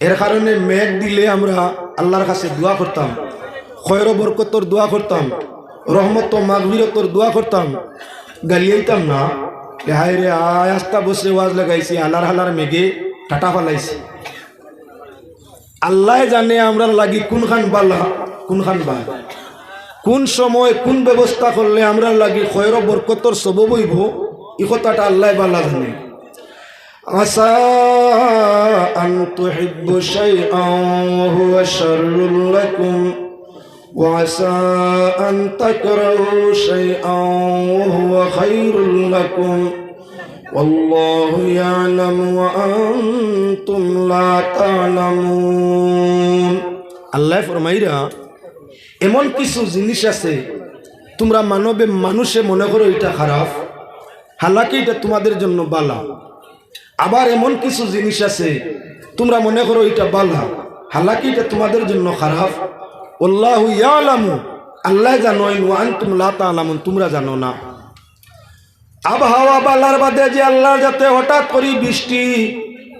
এর কারণে মেঘ দিলে আমরা আল্লাহর কাছে দোয়া করতাম, খয়র বরকতর দোয়া করতাম, রহমত মাগফিরতর দোয়া করতাম, গালিয়াইতাম না। হায় রে আয় আস্তা বসে ওয়াজ লাগাইছি, আল্লাহর হালার মেঘে টাটা ফালাইছি। আল্লাহ জানে আমরা লাগি কোনখান বালা কোনখান বা, কোন সময় কোন ব্যবস্থা করলে আমরা লাগি খয়র বরকতর সবব হইব, এই কথাটা আল্লাহ বালা জানে। আসা আন তুহিব্বু শাইআন ওয়া হুয়া শাররুল লাকুম ওয়া আসা আন তাকরাহু শাইআন ওয়া হুয়া খায়রুল লাকুম ওয়াল্লাহু ইয়ালামু ওয়া আনতুম লা তা'লামুন। আল্লাহ ফরমাইরা এমন কিছু জিনিস আছে তোমরা মানুষে মনে করো এটা খারাপ, হালাকি এটা তোমাদের জন্য বালা। আবার এমন কিছু জিনিস আছে তোমরা মনে করো এটা বালা, হালাকি এটা তোমাদের জন্য খারাপ। আল্লাহু ইয়ালামু, আল্লাহ জানেন, ওয়া আনতুম লা তা'লামুন, তোমরা জানো না। আবহাওয়া বালার বাদে যে আল্লাহ যাতে হঠাৎ করে বৃষ্টি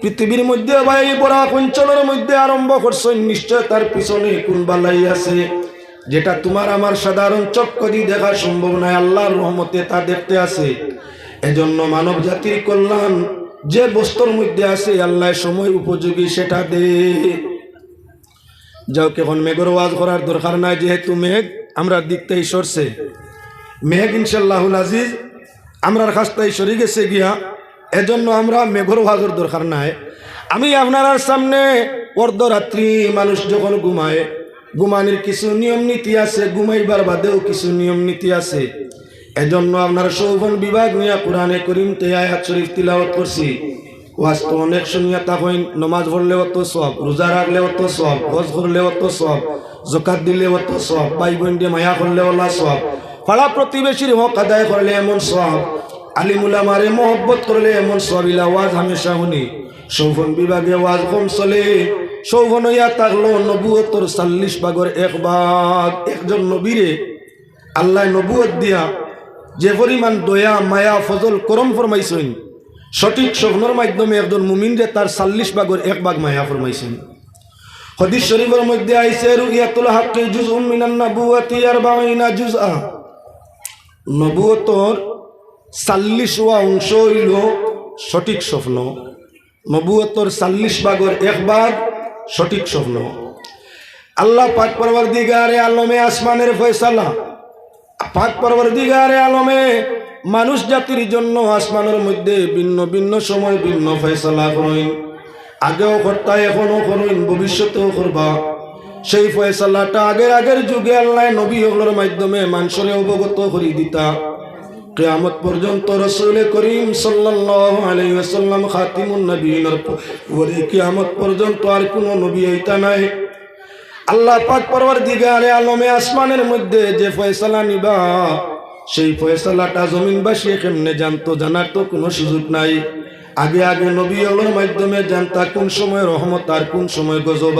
পৃথিবীর মধ্যে বা এই বরাক অঞ্চলের মধ্যে আরম্ভ করছেন, নিশ্চয় তার পিছনে কোন বালাই আছে যেটা তোমার আমার সাধারণ চক্ষু দিয়ে দেখা সম্ভব নয়। আল্লাহর রহমতে তা দেখতে আছে। এজন্য মানব জাতির কল্যাণ যে বস্তুর মধ্যে আছে আল্লাহ সময় উপযোগী সেটা দে। যাও এখন মেঘের ওয়াজ করার দরকার নাই, যেহেতু মেঘ আমরা দিকতেই সরছে। মেঘ ইনশাআল্লাহুল আজিজ আমরার কাছটাই সরে গেছে গিয়া, এজন্য আমরা মেঘের ওয়াজের দরকার নাই। আমি আপনার সামনে অর্ধরাত্রি মানুষ যখন ঘুমায়, ঘুমানির কিছু নিয়ম নীতি আছে, ঘুমাইবার বাদেও কিছু নিয়ম নীতি আছে। এজন্য আপনার শোভন বিভাগ নিয়ে কোরআনে করিম তে আয়াত শরীফ তিলাওয়াত করছি। ওয়াজ তো অনেক শুনিয়া তা হইন, নমাজ পড়লে অত সব, রোজা রাখলে অত সব, হজ করলে অত সব, যাকাত দিলে অত সব, ভাই বোন দিয়ে মায়া করলে ওলা সব, পাড়া প্রতিবেশীর হক আদায় করলে এমন সব, আলিম উলামারে মহব্বত করলে এমন সব। ইলা ওয়াজ হামেশা শুনি। শোভন বিভাগে ওয়াজ কম চলে, শোভন হইয়া থাকলো নবুয়তর 40 ভাগের 1 ভাগ। একজন নবীরে আল্লাহ নবুয়ত দিয়া যে পরিমাণ দয়া মায়া ফজল করম ফরমাইছেন, সঠিক স্বপ্নের মাধ্যমে একজন মুমিনরে তার 40 ভাগের 1 ভাগ মায়া ফরমাইছেন। হাদিস শরীফের মধ্যে আইছে রুইয়াতুল হাক্কি জুজউম মিনান নবুওয়াতি 40 জুজআ। নবুয়তর 40 অংশ হইল সঠিক স্বপ্ন। নবুয়তর 40 ভাগের 1 ভাগ সঠিক স্বপ্ন। আল্লাহ পাক পরওয়ারদিগারে আলমে আসমানের ফয়সালা, পাক পরওয়ারদিগারে আলমে মানুষ জাতির জন্য আসমানের মধ্যে ভিন্ন ভিন্ন সময় ভিন্ন ফয়সালা করেন। আগেও করতা, এখনো করেন, ভবিষ্যতেও করবা। সেই ফয়সালাটা আগের যুগে আল্লাহ নবী হলোর মাধ্যমে মানুষের অবগত করে দিতা। কিয়ামত পর্যন্ত রাসূল করিম সাল্লাল্লাহু আলাইহি ওয়াসাল্লাম খাতিমুন নবিয়্যিনের পরে কিয়ামত পর্যন্ত আর কোনো নবী আইতা নাই। আল্লাহ পাক পরওয়ারদিগারে আলমে আসমানের মধ্যে যে ফয়সালা নিবা, সেই ফয়সালাটা জমিনবাসী কেমনে জানতো, জানার তো কোনো সুযোগ নাই। আগে নবী হলোর মাধ্যমে জানতা কোন সময় রহমত আর কোন সময় গজব,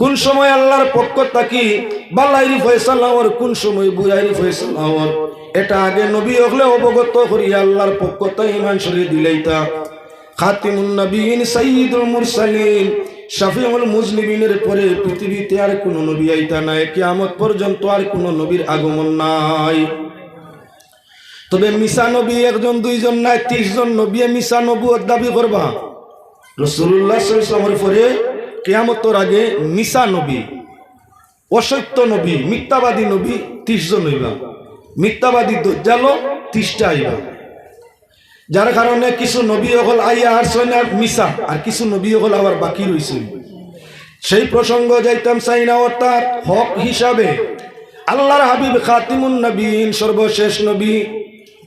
কোন সময় আল্লাহর পক্ষ থাকি বালাইরি ফয়সালা আর কোন সময় বুরাইরি ফয়সালা। এটা আগে নবী হলে অবগত করিয়া আল্লাহর পক্ষ থেকে ঈমান শরীর দিলেইতা। খাতিমুন নবিয়্যিন সাইয়্যিদুল মুরসালিন শাফিউল মুজনিবিনের পরে পৃথিবীতে আর কোনো নবী আইতা নাই। কিয়ামত পর্যন্ত আর কোনো নবীর আগমন নাই। তবে মিশা নবী একজন দুইজন নাই, 30 জন নবী মিশা নবুয়ত দাবি করবা। রাসূলুল্লাহ সাল্লাল্লাহু আলাইহি ওয়াসাল্লামের পরে কিয়ামতের আগে মিশা নবী, অসত্য নবী, মিথ্যাবাদী নবী 30 জন হইবা। মিথ্যাবাদী দজ্জালও 30টা আইবা। যার কারণে কিছু নবী হল আইয়া আসছেন আর মিশা, আর কিছু নবী হল আবার বাকি রয়েছে। সেই প্রসঙ্গ যাইতাম চাই না। অর্থাৎ হক হিসাবে আল্লাহর হাবিব খাতিমুন নবীন, সর্বশেষ নবী।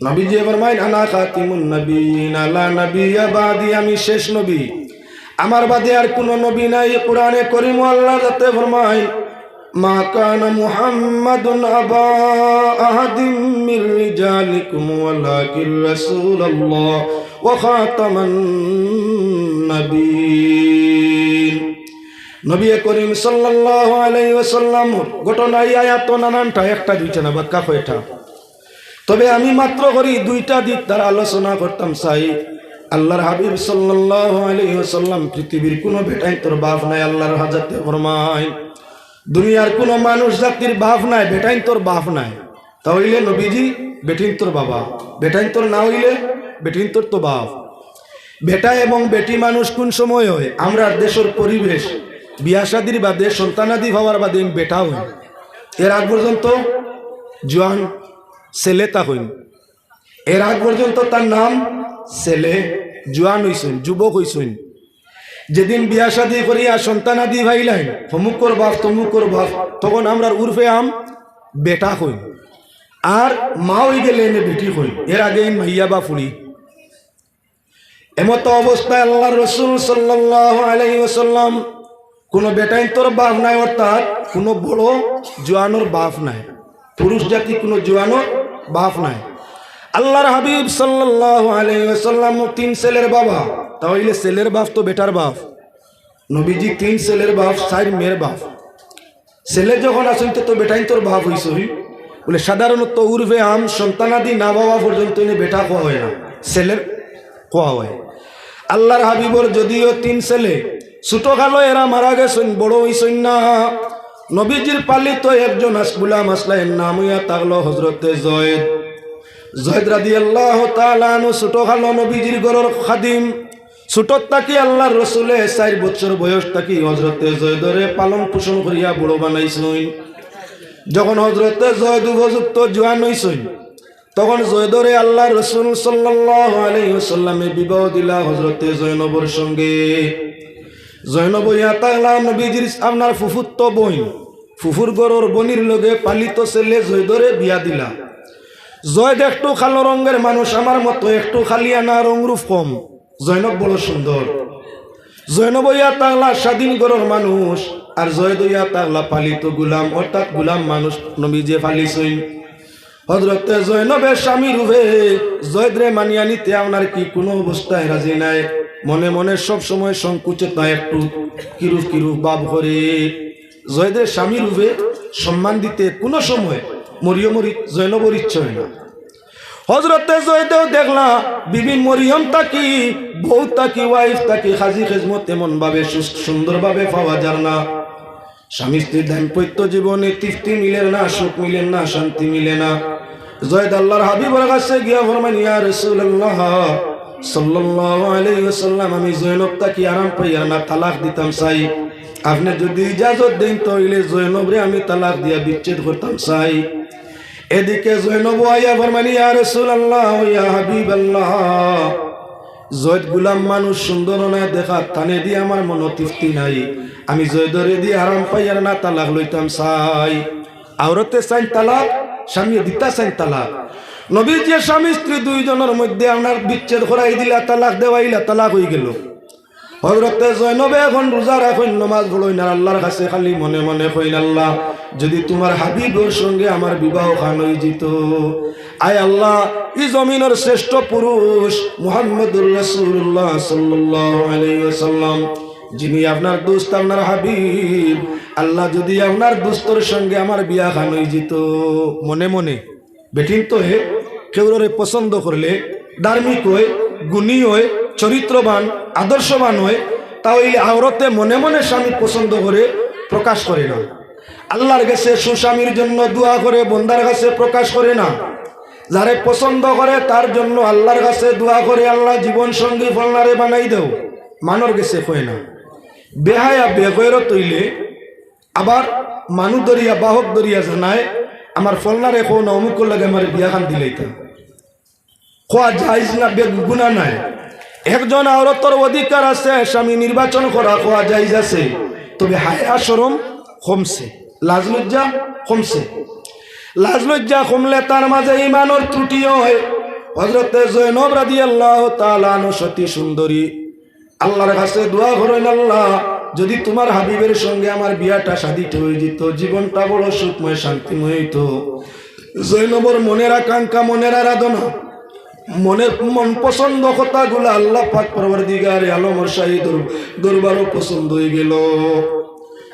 নবীজি ফরমাইন আনা খাতিমুন নবীন আলা নবিয়্যা বাদি, আমি শেষ নবী, আমার বাদে আর কোনো নবী নাই। কোরআনে করিম আল্লাহ যাতে ফরমায় মা কানা মুহাম্মাদুন আবা আহাদিম মির রিজালিকুম ওয়ালাকিন রাসূলুল্লাহ ওয়া খাতামান নবিয়্যিন। নবী করিম সাল্লাল্লাহু আলাইহি ওয়াসাল্লাম ঘটনা আয়াত নানানটা, একটা দুইটা না বাক্কা কয়টা। তবে আমি মাত্র করি 2টা দিক তার আলোচনা করতাম চাই। আল্লাহর হাবিব সাল্লাল্লাহু আলাইহি ওয়াসাল্লাম পৃথিবীর কোনো বেটাই তোর বাপ নাই আল্লাহর হাজতে ফরমায় দুনিয়ার কোনো মানুষ জাতির বাপ নাই বেটাই তোর বাপ নাই তাহলে নবীজি বেটিন তোর বাবা বেটাই তোর না হইলে বেটিন তোর তো বাপ বেটা এবং বেটি মানুষ কোন সময় হয় আমরা দেশের পরিবেশ বিয়া শাদির বাদে সন্তানাদি হওয়ার বাদে বেটা হই এর আগ পর্যন্ত জোয়ান ছেলে তা হইন এর আগ পর্যন্ত তার নাম ছেলে জোয়ান হইছেন যুবক হইছেন যেদিন বিয়া শাদি করিয়া সন্তানাদি ভাইলাইন অমুকর বাপ তমুকর বাপ তখন আমরা উর্ফে আম বেটা হই আর মা হই গেলে এনে বেটি হই এর আগে মাইয়া বা ফুড়ি এমতো অবস্থায় আল্লাহ রসুল সাল্লাল্লাহু আলাইহি ওয়াসাল্লাম কোনো বেটাই তোর বাপ নাই অর্থাৎ কোনো বড় জোয়ানোর বাপ নাই পুরুষ জাতি কোনো জোয়ানোর বাপ নাই আল্লাহর হাবিব সাল্লাল্লাহু আলাইহি ওয়াসাল্লাম তিন ছেলের বাবা তাহলে ছেলের বাপ তো বেটার বাপ নবীজি তিন ছেলের বাপ চার মেয়ের বাপ ছেলে যখন আসেন তো বেটাই তোর বাপ হইস বলে সাধারণত উর্ফে আম সন্তানাদি না বাবা পর্যন্ত এনে বেটা কোয়া হয় না ছেলের কোয়া হয় আল্লাহর হাবিবর যদিও তিন ছেলে ছোট কালো এরা মারা গেছেন বড় হইছেন না নবীজির পালিত একজন গুলাম আসলাইন নাম হইয়া তাগলো হজরতে জয়েদ রাদিয়াল্লাহু তাআলা আনহু ছোট কালো নবীজির ঘরের খাদিম ছোট তাকি আল্লাহর রসুলে 4 বছর বয়স তাকি হজরতে জয়েদরে পালন পোষণ করিয়া বড় বানাইছেন যখন হজরতে জয়েদ উপযুক্ত জোয়ান হইছেন তখন জয়েদরে আল্লাহ রসুল সাল্লাল্লাহু আলাইহি ওয়াসাল্লামে বিবাহ দিলা হজরতে জয়নবর সঙ্গে জয়নব ইয়া তাআলা নবীজির আপনার ফুফুত বোন ফুফুর গরর বনির লগে পালিত ছেলে জয়দরে বিয়া দিলা জয়দ একটু কালো রঙের মানুষ আমার মতো একটু খালিয়ানা রংরূপ কম জয়নব বড় সুন্দর জয়নব ইয়া তাআলা স্বাধীন গরর মানুষ আর জয়দ ইয়া তাআলা পালিত গুলাম অর্থাৎ গুলাম মানুষ নবীজি পালিছেন হযরতে জয়নবের স্বামী রূপে জয়দরে মানিয়া নিতে আপনার কি কোনো অবস্থায় রাজি নাই মনে মনে সব সময় সংকুচিত না একটু কিরূপ ভাব করে জয়দের স্বামী রূপে সম্মান দিতে কোনো সময় মরিয়মরি জয়নবর ইচ্ছে হয় না হযরতে জয়দেও দেখলা বিবি মরিয়ম তাকি বউ তাকি ওয়াইফ তাকি হাজি খেজমত তেমন ভাবে সুন্দরভাবে পাওয়া যায় না স্বামী স্ত্রীর দাম্পত্য জীবনে তৃপ্তি মিলে না সুখ মিলে না শান্তি মিলে না জয়দ আল্লাহর হাবিবের কাছে গিয়া ফরমান ইয়া রাসূলুল্লাহ সাল্লাল্লাহু আলাইহি ওয়াসাল্লাম আমি জয়নব তাকি আরাম পাইয়া না তালাক দিতাম চাই আপনি যদি ইজাজত দেন তাহলে জয়নবরে আমি তালাক দিয়া বিচ্ছেদ করতাম চাই এদিকে জয়নব আয়া ফরমান ইয়া রাসূলুল্লাহ ইয়া হাবিবাল্লাহ জয়দ গুলাম মানুষ সুন্দর না দেখা তানে দিয়ে আমার মন তৃপ্তি নাই আমি জয়দরে দিয়ে আরাম পাইয়া না তালাক লইতাম চাই আওরতে চাই তালাক স্বামী দিতা চাই তালাক নবীজি স্বামী স্ত্রী দুইজনের মধ্যে আপনার বিচ্ছেদ করাই দিলা তালাক দেওয়াইলা তালাক হয়ে গেল হযরতে জয়নবে এখন রোজা রাখেন নামাজ পড়েন আর আল্লাহর কাছে খালি মনে মনে কইন আল্লাহ যদি তোমার হাবিবের সঙ্গে আমার বিবাহ খান হয়ে যেত আয় আল্লাহ এই জমিনের শ্রেষ্ঠ পুরুষ মুহাম্মদুর রাসূলুল্লাহ সাল্লাল্লাহু আলাইহি ওয়াসাল্লাম যিনি আপনার দোস্ত আপনার হাবিব আল্লাহ যদি আপনার দোস্তর সঙ্গে আমার বিয়া খান হয়ে যেত মনে মনে বেটিন তো হে কেউরে পছন্দ করলে ধার্মিক হয় গুণী হয় চরিত্রবান আদর্শবান হয় তাহলে আওরতে মনে মনে স্বামী পছন্দ করে প্রকাশ করে না আল্লাহর কাছে সুস্বামীর জন্য দোয়া করে বন্দার কাছে প্রকাশ করে না যারে পছন্দ করে তার জন্য আল্লাহর কাছে দোয়া করে আল্লাহ জীবন সঙ্গী ফলনারে বানাই দেও মানর গেছে কয় না বেহায়া বেগৈর তৈলে আবার মানু দরিয়া বাহক দরিয়া জানায় আমার ফলনারে কো না অমুক লাগে আমার বিয়া খান দিলেইতাম খোয়া যাইজ না বেগুনা নাই একজন আওরতর অধিকার আছে স্বামী নির্বাচন করা খোয়া যাইজ আছে তবে হায়া শরম কমছে লাজ লজ্জা কমছে লাজ লজ্জা কমলে তার মাঝে ইমানের ত্রুটি হয় হযরতে জয়নব রাদিয়াল্লাহু তাআলা আনহা সতী সুন্দরী আল্লাহর কাছে দোয়া করেন আল্লাহ যদি তোমার হাবিবের সঙ্গে আমার বিয়াটা শাদী হয়ে যেত জীবনটা বড় সুখময় শান্তিময় হইত জয়নবর মনের আকাঙ্ক্ষা মনের আরাধনা মনের মন পছন্দ কথাগুলো আল্লাহ পাক পরওয়ারদিগারে আলমের শাহীদের দরবারও পছন্দ হয়ে গেল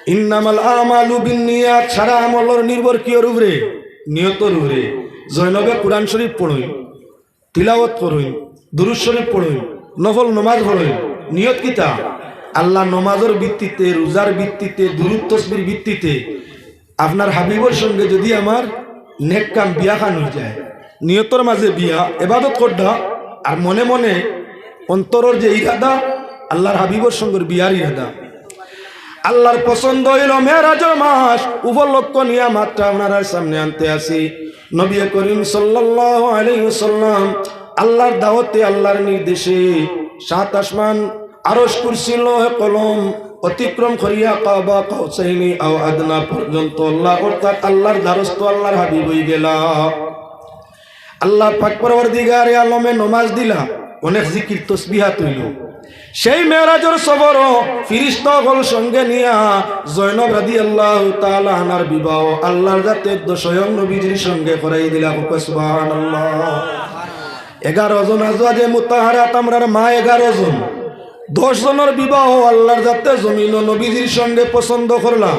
ইন্নামাল আমালু বিন্নিয়াত সারা আমলের নির্ভর কিয়র উপরে নিয়তর উপরে জয়নবে কুরআন শরীফ পড়ুন তিলাওয়াত করুন দুরূদ শরীফ পড়ুন নফল নমাজ পড়েন নিয়ত কিতা আল্লাহ নমাজের ভিত্তিতে রোজার ভিত্তিতে দুরূদ তাসবির ভিত্তিতে আপনার হাবিবর সঙ্গে যদি আমার নেক কাম বিয়া খান হয়ে যায় নিয়তর মাঝে বিয়া ইবাদত করডা আর মনে মনে অন্তরের যে ইরাদা আল্লাহর হাবিবর সঙ্গে বিয়ার ইরাদা আল্লাহর পছন্দ হইল মেরাজের মাস উপলক্ষ নিয়ে মাত্র আপনার সামনে আনতে আসি নবী করিম সাল্লাল্লাহু আলাইহি ওয়াসাল্লাম আল্লাহর দাওয়াতে আল্লাহর নির্দেশে সাত আসমান আরশ কুরসি লৌহ কলম অতিক্রম করিয়া কাবা কাউসাইনি আও আদনা পর্যন্ত আল্লাহ অর্থাৎ আল্লাহর দ্বারস্থ আল্লাহর হাবিব হয়ে গেলা আল্লাহ পাক পরওয়ারদিগারে আলমে নমাজ দিলা অনেক জিকির তসবিহাত হইল সেই মেরাজের সফর ফিরিস্তাগণ সঙ্গে নিয়া জয়নব রাদিয়াল্লাহু তাআলা আনহার বিবাহ আল্লাহর জাতে স্বয়ং নবীজির সঙ্গে করাই দিলা সুবহানাল্লাহ 11 জন আজওয়াজে মুতাহারাত আমরার মা 11 জন 10 জনের বিবাহ আল্লাহর জাতে জমিন নবীজির সঙ্গে পছন্দ করলা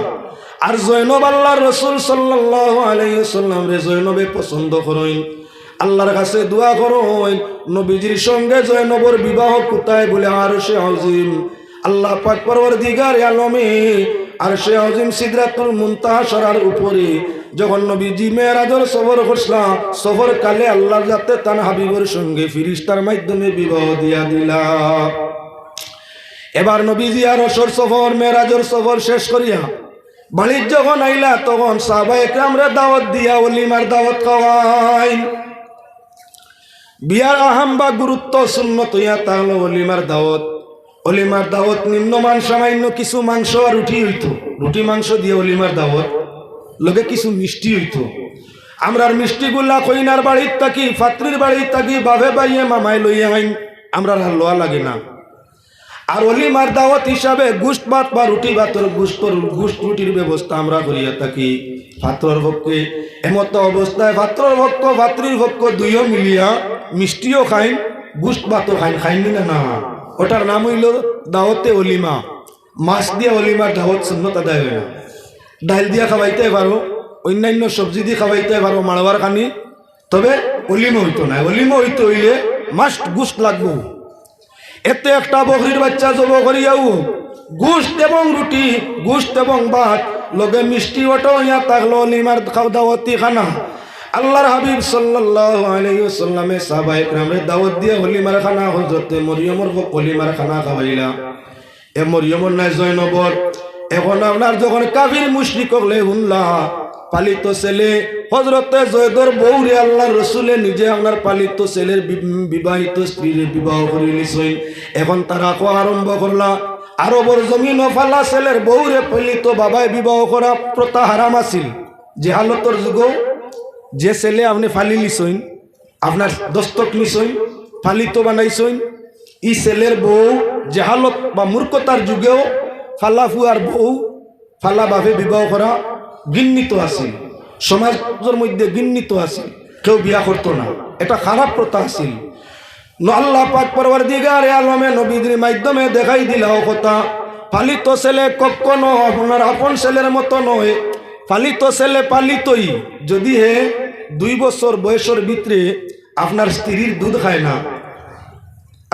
আর জয়নব আল্লাহর রাসূল সাল্লাল্লাহু আলাইহি ওয়াসাল্লাম রে জয়নবে পছন্দ করেন আল্লাহর কাছে দোয়া করুন নবীজির সঙ্গে জয়নবর বিবাহ কোথায় বলে আরশে আজিম আল্লাহ পাক পরওয়ারদিগার আলমে আরশে আজিম সিদরাতুল মুনতাহা সরার উপরে যখন নবীজি মেরাজের সফর করলা সফর কালে আল্লাহর জাতে তার হাবিবের সঙ্গে ফেরেশতার মাধ্যমে বিবাহ দিয়া দিলা এবার নবীজি আরশের সফর মেরাজের সফর শেষ করিয়া বাড়ির যখন আইলা তখন সাহাবায়ে কেরামরে দাওয়াত দিয়া ওলিমার দাওয়াত খাওয়াই বিয়ার আহাম বা গুরুত্ব সুন্নত ইয়া তাহলে অলিমার দাওয়াত নিম্নমান সামান্য কিছু মাংস আর রুটি মাংস দিয়ে অলিমার দাওয়াত লগে কিছু মিষ্টি হইতো আমরার মিষ্টিগুলা কইনার বাড়ির থাকি ফাত্রির বাড়ির থাকি বাভে বাইয়ে মামাই লইয়া আইন আমরার আর লোয়া লাগে না আর অলিমার দাওয়াত হিসাবে গুস্ত ভাত বা রুটি ভাতর গুস্ত রুটির ব্যবস্থা আমরা করিয়া থাকি পাত্রর পক্ষে এমত অবস্থায় পাত্রর পক্ষ পাত্রীর পক্ষ দুইও মিলিয়া মিষ্টিও খাইন গুস্ত ভাতও খাইনি না ওটার নাম হইল দাওয়াতে অলিমা মাছ দিয়ে অলিমার দাওয়াত সুন্নত আদায় হয় না ডাল দিয়া খাওয়াইতে পারো অন্যান্য সবজি দিয়ে খাওয়াইতে পারো মাড়বার খানি তবে অলিমা হইতো না অলিমা হইতে হইলে মাস্ট গুস্ত লাগবো এতে একটা বকরির বাচ্চা জব করিয়াও গুস্ত এবং রুটি গুস্ত এবং ভাত লগে মিষ্টি ওটাও ইয়া থাকলো অলিমার দাওয়াতি খানা আল্লাহর হাবিব সাল্লাল্লাহু আলাইহি ওয়াসাল্লামে সাহাবায়ে কেরামরে দাওয়াত দিয়ে অলিমার খানা হযরতে মরিয়মের অলিমার খানা খাওয়াইলা এ মরিয়মর নাই জয়নবর এখন আপনার যখন কাফির মুশরিক হলে হুনলা পালিত ছেলে হযরতে জয়দর বউরে আল্লাহর রাসূলে নিজে আপনার পালিত ছেলের বিবাহিত স্ত্রীর বিবাহ করে নিছেন এখন তারা কোয়া আরম্ভ করলা আরবর জমিন ফালা ছেলের বউরে পালিত বাবায় বিবাহ করা প্রথা হারাম আছিল যে হালতর যুগ যে ছেলে আপনি ফালি লিছইন আপনার দস্তক নিছইন ফালিত বানাইছইন ই ছেলের বউ জাহালত বা মূর্খতার যুগেও ফালাফুয়ার বউ ফালা বাভে বিবাহ করা ঘৃণিত আছিল সমাজের মধ্যে ঘৃণিত আছিল কেউ বিয়া করতো না এটা খারাপ প্রথা আছিল আল্লাহ পাক পরওয়ারদিগারে আলমে নবীর মাধ্যমে দেখাই দিলা কথা পালিত ছেলে কখনো আপনার আপন ছেলের মতো নয় পালিত ছেলে পালিতই যদি হে 2 বছর বয়সের ভিতরে আপনার স্ত্রীর দুধ খায় না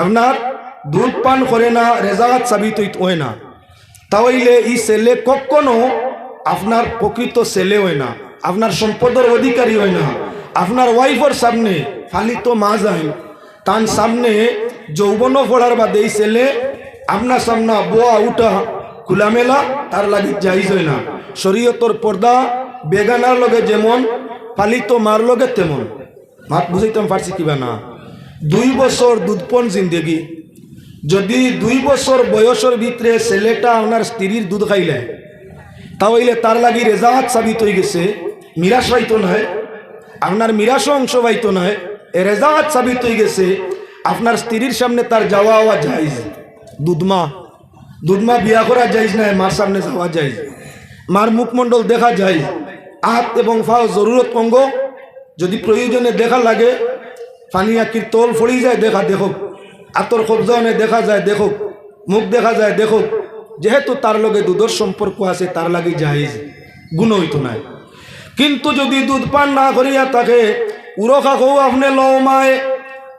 আপনার দুধ পান করে না রেজাত সাবিত হয় না তাহলে এই ছেলে কখনো আপনার প্রকৃত ছেলে হয় না আপনার সম্পদের অধিকারী হয় না আপনার ওয়াইফের সামনে ফালিত মা যায় তার সামনে যৌবন পড়ার বাদে এই ছেলে আপনার সামনে বোয়া উঠা খোলামেলা তার লাগে জাইজ হয় না শরীয়তর পর্দা বেগানার লগে যেমন পালিত মার লগে তেমন মাত বুঝাইতাম পারছি কিবা না 2 বছর দুধপন জিন্দেগি যদি 2 বছর বয়সের ভিতরে ছেলেটা আপনার স্ত্রীর দুধ খাইলে তাহলে তার লাগি রেজাত সাবিত হয়ে গেছে মিরাস পাইতো নয় আপনার মিরাসও অংশ পাইতো নয় রেজাত সাবিত হয়ে গেছে আপনার স্ত্রীর সামনে তার যাওয়া হওয়া জায়েজ দুধমা বিয়া করা জায়েজ না মার সামনে যাওয়া জায়েজ মার মুখমণ্ডল দেখা যায় হাত এবং ফাও জরুরত অঙ্গ যদি প্রয়োজনে দেখা লাগে পানিয়াকির তল ফড়ি যায় দেখা দেখুক আতর কবজানে দেখা যায় দেখুক মুখ দেখা যায় দেখুক যেহেতু তার লগে দুধের সম্পর্ক আছে তার লাগে জায়েজ গুণ হইতো নাই কিন্তু যদি দুধ পান না করিয়া থাকে উড়ো খাও আপনি লও মায়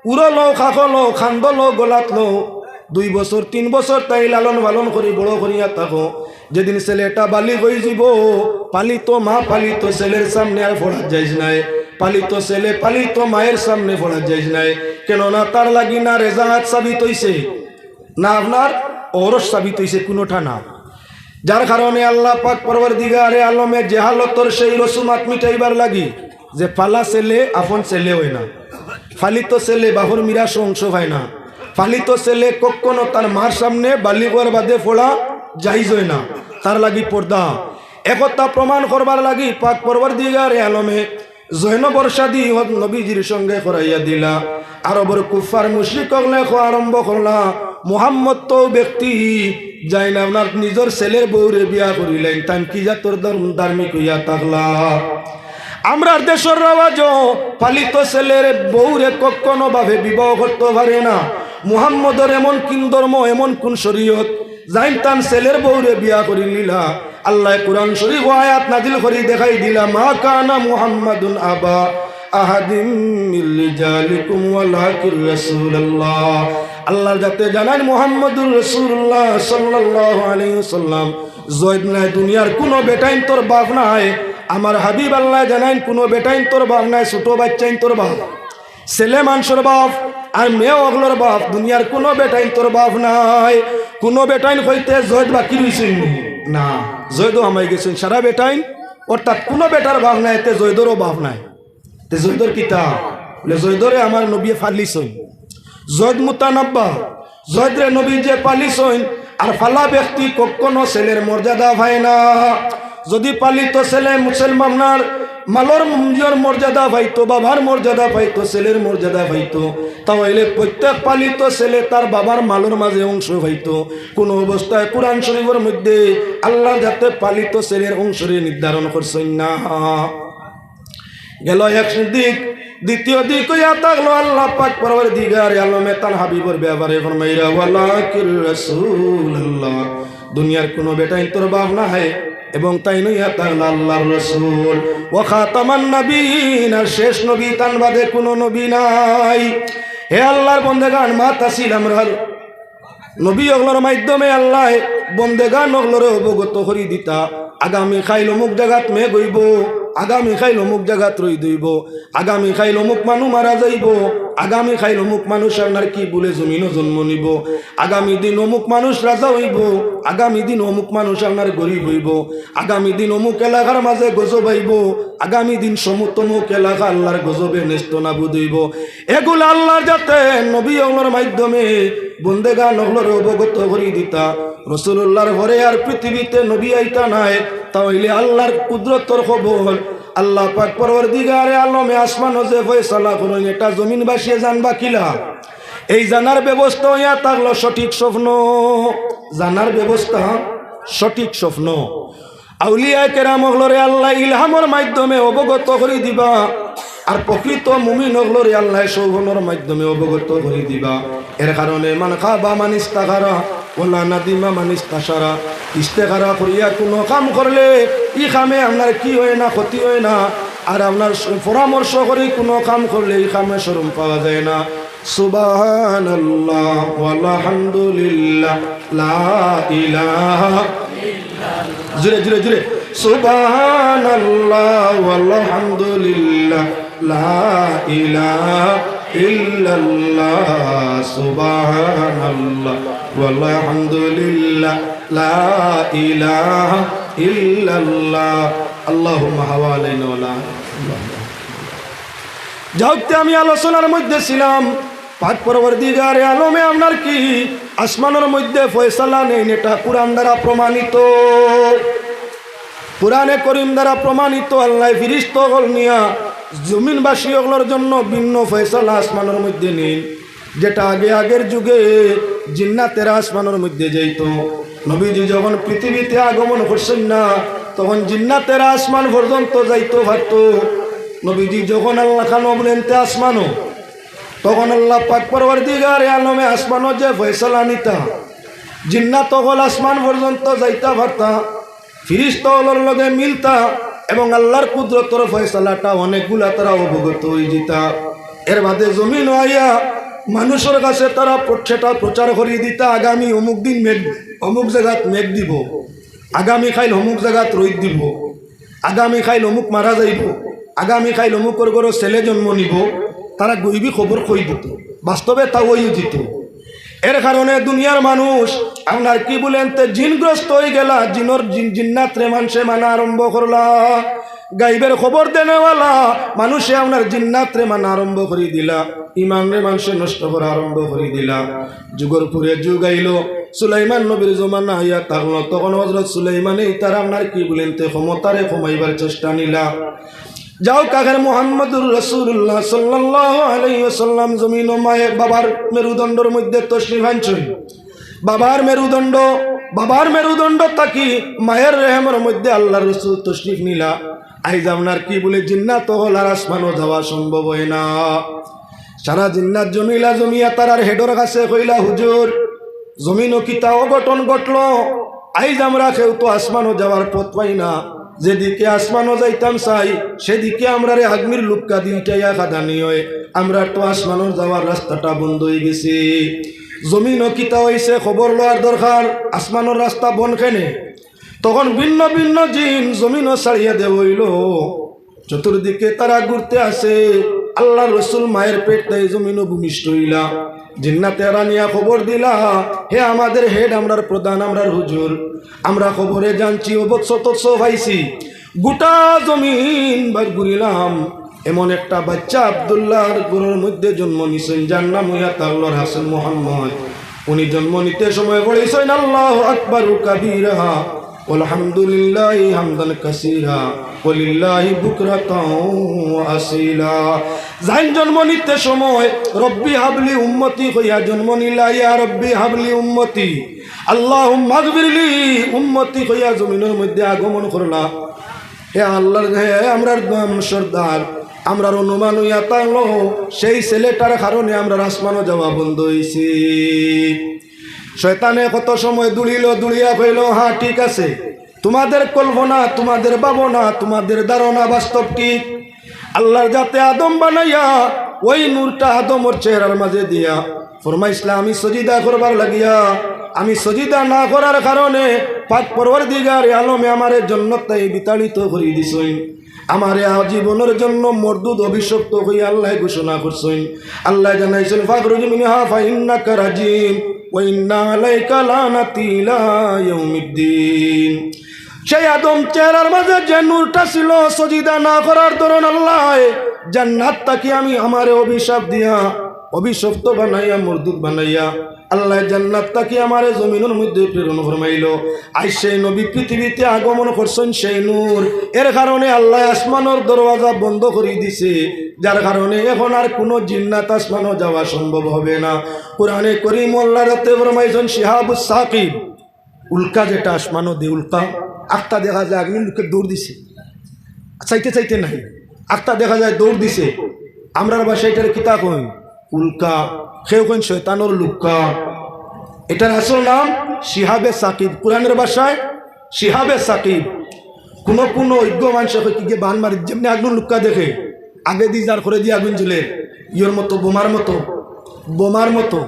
উড়লো খাখলো খান্দলো গোলাতলো 2 বছর 3 বছর তাই লালন পালন করি বড় করিয়া থাকো যেদিন ছেলেটা বালি হয়ে যাব পালিত মা পালিত ছেলের সামনে আর ফোড়া যাইস নাই পালিত ছেলে পালিত মায়ের সামনে ফোড়া যাইস নাই কেননা তার লাগি না রেজাহাত সাবিত হইছে না আপনার ওরস সাবিত হইছে কোনোটা না যার কারণে আল্লাহ পাক পরওয়ারদিগারে আলমে জেহালতর সেই রসুমাত মিটাইবার লাগি যে পালা ছেলে আপন ছেলে হয় না ফালিত ছেলে বাহুর মিরাস অংশ হয় না পালিত ছেলে কখনো তার মার সামনে বালিগর বাদে ফোড়া জাহিজ হয় না তার লাগি পর্দা একতা প্রমাণ করবার লাগি পাক পরওয়ারদিগারে আলমে জৈন বর্ষাদি নবীজির সঙ্গে করাইয়া দিলা আরবর কুফার মুশরিক লেখো আরম্ভ করলা মুহাম্মদ তো ব্যক্তি যাই না আপনার নিজের ছেলের বউরে বিয়া করিলেন তাই কি জাতর ধার্মিক হইয়া থাকলা আমরা দেশের রাওয়াজ পালিত ছেলের বউরে কখনো ভাবে বিবাহ করতে পারে না মুহাম্মদের এমন কোন ধর্ম এমন কোন শরীয়ত যাই তান ছেলের বউরে বিয়া করি লীলা আল্লাহ কুরআন শরীফ আয়াত নাজিল করে দেখাই দিলা মা কানা মুহাম্মাদুন আবা আহাদিম মির রিজালিকুম ওয়ালাকির রাসূলুল্লাহ আল্লাহ যাতে জানান মুহাম্মদুর রাসূলুল্লাহ সাল্লাল্লাহু আলাইহি ওয়াসাল্লাম জয়দ নাই দুনিয়ার কোনো বেটাইন তোর বাপ নাই আমার হাবিব আল্লাহ জানান কোনো বেটাইন তোর বাপ নাই ছোট বাচ্চাইন তোর বাপ ছেলে মানুষের বাপ আর মেয়ে অগলোর বাপ দুনিয়ার কোনো বেটাইন তোর বাপ নাই কোনো বেটাইন হইতে জয়দ বাকি রইছেন না জয়দও আমায় গেছেন সারা বেটাইন অর্থাৎ কোনো বেটার বাপ নাই এতে জয়দরও বাপ নাই তে জয়দর কিতা বলে জয়দরে আমার নবী ফালিছইন জয়দ মুতানাব্বা জয়দরে নবী যে পালিছইন আর ফালা ব্যক্তি কখনো ছেলের মর্যাদা পায় না যদি পালিত ছেলে মুসলমানার মালর মুঞ্জর মর্যাদা পাইতো বাবার মর্যাদা পাইতো ছেলের মর্যাদা পাইতো তাহলে প্রত্যেক পালিত ছেলে তার বাবার মালর মাঝে অংশ পাইতো কোন অবস্থায় কোরআন শরীফের মধ্যে আল্লাহ যাতে পালিত ছেলের অংশরে নির্ধারণ করছেন না গেল এক দিক দ্বিতীয় দিক হইয়া থাকলো আল্লাহ পাক পরওয়ারদিগার আলমে তার হাবিবর ব্যাপারে ফরমাইরা ওয়ালাকির রাসূলুল্লাহ দুনিয়ার কোনো বেটাই তোর বাপ না হয় এবং তাই নইয়া থাকলো আল্লাহর রাসূল ওয়া খাতামান নবীন আর শেষ নবী তান বাদে কোনো নবী নাই হে আল্লাহর বন্দেগান মা তাসিল আমরা নবী ওগুলোর মাধ্যমে আল্লাহ বন্দেগান ওগুলোর অবগত করি দিতা আগামী খাইল অমুক জায়গাত মে গইব আগামী খাইল অমুক জায়গাত রই দইব আগামী খাইল অমুক মানুষ মারা যাইব আগামী খাইল অমুক মানুষ আপনার কি বলে জমিনও জন্ম নিব আগামী দিন অমুক মানুষ রাজা হইব আগামী দিন অমুক মানুষ আপনার গরিব হইব আগামী দিন অমুক এলাকার মাঝে গজব হইব আগামী দিন সমুতমুক এলাকা আল্লাহর গজবে নেস্ত নাবুদ হইব এগুলো আল্লাহর যাতে নবী ওগুলোর মাধ্যমে বন্দেগান ওগুলোর অবগত করি দিতা রাসূলুল্লাহর ঘরে আর পৃথিবীতে নবী আইতা নাই তাহলে আল্লাহর কুদরতর খবর আল্লাহ পাক পরওয়ারদিগারে আলমে আসমানও যে ফয়সালা করেন এটা জমিনবাসী জানবা কিলা এই জানার ব্যবস্থা হইয়া থাকলো সঠিক স্বপ্ন জানার ব্যবস্থা সঠিক স্বপ্ন আউলিয়া কেরাম ওগুলোরে আল্লাহ ইলহামের মাধ্যমে অবগত করে দিবা আর প্রকৃত মুমিন ওগুলোরে আল্লাহ সৌগনের মাধ্যমে অবগত করে দিবা এর কারণে মান খাবা মান ইস্তাখারা ওলা নাদিমা মান ইস্তাশারা ইস্তেখারা করিয়া কোনো কাম করলে ই কামে আপনার কি হয় না ক্ষতি হয় না আর আপনার পরামর্শ করে কোনো কাম করলে এই কামে শরম পাওয়া যায় না সুবহানাল্লাহ ওয়ালহামদুলিল্লাহ লা ইলাহা ইল্লাল্লাহ জুরে জুরে জুরে সুবহানাল্লাহ ওয়ালহামদুলিল্লাহ লা ইলাহা ইল্লাল্লাহ সুবহানাল্লাহ ওয়ালহামদুলিল্লাহ লা ইলাহা ইল্লাল্লাহ আল্লাহুম্মা হাওয়ালাইনা ওয়ালা যাওতে আমি আলোচনার মধ্যে ছিলাম পাক পরওয়ারদিগারে আলমে আপনার কি আসমানের মধ্যে ফয়সালা নেই এটা কুরআন দ্বারা প্রমাণিত কুরআনে করিম দ্বারা প্রমাণিত আল্লাহ ফেরেশতাগণ নিয়া জমিনবাসী ওগুলোর জন্য ভিন্ন ফয়সালা আসমানের মধ্যে নেন যেটা আগের যুগে জিন্নাতেরা আসমানের মধ্যে যাইতো নবীজি যখন পৃথিবীতে আগমন করছেন না তখন জিন্নাতেরা আসমান পর্যন্ত যাইতো পারতো নবীজি যখন আল্লাহ খান বলেন তে আসমানও তখন আল্লাহ পাক পরওয়ারদিগারে আলমে আসমানও যে ফয়সালা নিতা জিন্নাত হল আসমান পর্যন্ত যাইতা পারতা ফেরেশতা হলর লগে মিলতা এবং আল্লাহর কুদরতর ফয়সালাটা অনেকগুলা তারা অবগত হয়ে যেতা এর বাদে জমিন আইয়া মানুষের কাছে তারা সেটা প্রচার করিয়ে দিতা আগামী অমুক দিন মেঘ অমুক জায়গাত মেঘ দিব, আগামী খাইল অমুক জায়গাত রোদ দিব, আগামী খাইল অমুক মারা যাইব, আগামী খাইল অমুকর ঘরে ছেলে জন্ম নিব। তারা গইবি খবর কই দিত, বাস্তবে তা ওই দিত। এর কারণে দুনিয়ার মানুষ আপনার কি বলেন তে জিনগ্রস্ত হয়ে গেলা, জিন্নাত্রে মানুষে মানা আরম্ভ করলা, গাইবের খবর দেনেওয়ালা মানুষে আপনার জিন্নাত্রে মানা আরম্ভ করে দিলা, ইমানরে মানুষে নষ্ট করা আরম্ভ করে দিলা। যুগর পুরে যুগ আইল, সুলাইমান নবীর জমানা হইয়া থাকলো, তখন হযরত সুলাইমানে তারা আপনার কি বলেন তে ক্ষমতারে কমাইবার চেষ্টা নিলা। যাও কাকের মুহাম্মদুর রাসূলুল্লাহ সাল্লাল্লাহু আলাইহি ওয়াসাল্লাম জমিন মায়ের বাবার মেরুদণ্ডের মধ্যে তশরিফ আনছেন। বাবার মেরুদণ্ড তাকি মায়ের রেহেমের মধ্যে আল্লাহর রাসূল তশরিফ নিলা। আইজ আপনার কি বলে জিন্নাত হল আর আসমানও যাওয়া সম্ভব হয় না। সারা জিন্নাত জমিয়া তারার হেডর কাছে কইলা, হুজুর জমিনও কিতা অঘটন ঘটল, আইজ আমরা কেউ তো আসমানও যাওয়ার পথ পাই না। যেদিকে আসমানও যাইতাম চাই সেদিকে আমরা রে আগ্নির লুক্কা দিটাইয়া খাদানি হয়, আমরা তো আসমানও যাওয়ার রাস্তাটা বন্ধ হয়ে গেছে। জমিনও কিতা হয়েছে খবর লওয়ার দরকার, আসমানোর রাস্তা বন কেনে। তখন ভিন্ন ভিন্ন জিন জমিনও ছাড়িয়ে দে হইল, চতুর্দিকে তারা ঘুরতে আসে। আল্লাহ রসুল মায়ের পেট তাই জমিনও ভূমিষ্ঠ হইলা। জিন্নাতে রানিয়া খবর দিলা, হে আমাদের হেড, আমরার প্রধান, আমরার হুজুর, আমরা খবরে জানছি অবৎস পাইছি, গোটা জমিন বার ঘুরিলাম, এমন একটা বাচ্চা আব্দুল্লাহর ঘরের মধ্যে জন্ম নিছেন, যার নাম হইয়া তাল্লার হাসান মোহাম্মদ। উনি জন্ম নিতে সময় বলেছেন আল্লাহু আকবার কাবীরা আলহামদুলিল্লাহি হামদান কাসীরা ওয়ালিল্লাহি বুকরাতাও ওয়া আসীলা। যাই জন্ম নিতে সময় রব্বি হাবলি উম্মতি কইয়া জন্ম নিলা, ইয়া রব্বি হাবলি উম্মতি আল্লাহুম্মা আগফিরলি উম্মতি কইয়া জমিনের মধ্যে আগমন করলা। হে আল্লাহর, হে আমরার সর্দার, আমরার অনুমান হইয়া তাহলো সেই ছেলেটার কারণে আমরা আসমানও যাওয়া বন্ধ হয়েছি। শয়তানে কত সময় দুড়িয়া কইল, হ্যাঁ ঠিক আছে, তোমাদের কল্পনা, তোমাদের ভাবনা, তোমাদের ধারণা বাস্তব ঠিক। আল্লাহর যাতে আদম বানাইয়া ওই নূরটা আদমর চেহারার মাঝে দিয়া ফরমাইছিলাম, আমি সজিদা করবার লাগিয়া, আমি সজিদা না করার কারণে পাক পরওয়ারদিগার আলমে আমারে জান্নাতে বিতাড়িত করে দিছেন, আমারে আজীবনের জন্য মরদুদ অভিশপ্ত হইয়া আল্লাহ ঘোষণা করছেন। আল্লাহ জানাইছেন, ফাখরুজ মিনহা ফাইন্নাকা রাজিম ওয়া ইন্না আলাইকা লানাতি ইলা ইয়াউমিদ্দিন। সেই আদম চেহারার মাঝে যে নূরটা ছিল, সজিদা না করার দরুন আল্লাহ জান্নাত তাকে আমি আমারে অভিশাপ দিয়া, অভিশপ্ত বানাইয়া, মরদুদ বানাইয়া আল্লাহ জান্নাত তাকে আমারে জমিনের মধ্যে প্রেরণ ফরমাইল। আই সেই নবী পৃথিবীতে আগমন করছেন সেই নূর, এর কারণে আল্লাহ আসমানের দরওয়াজা বন্ধ করে দিছে, যার কারণে এখন আর কোনো জিন্নাত আসমানও যাওয়া সম্ভব হবে না। কোরআনে করিম আল্লাহ রাতে ফরমাইছেন, শিহাবুস সাকিব, উল্কা যেটা আসমানও দে উল্কা, আখটা দেখা যায় আগ্নির লোকের দৌড় দিছে, চাইতে নাই, আখটা দেখা যায় দৌড় দিছে। আমরার বাসায় এটার কিতা কই উল্কা, কেউ কইন শয়তানোর লুক্কা। এটার আসল নাম শিহাবে সাকিব, কোরআনের ভাষায় শিহাবে সাকিব। কোনো অজ্ঞ মানুষ কি গিয়ে বান মারি, যেমনি আগুন লুক্কা দেখে আগে দিয়ে যার করে দিয়ে আগুন জ্বলে, ইয়ের মতো বোমার মতো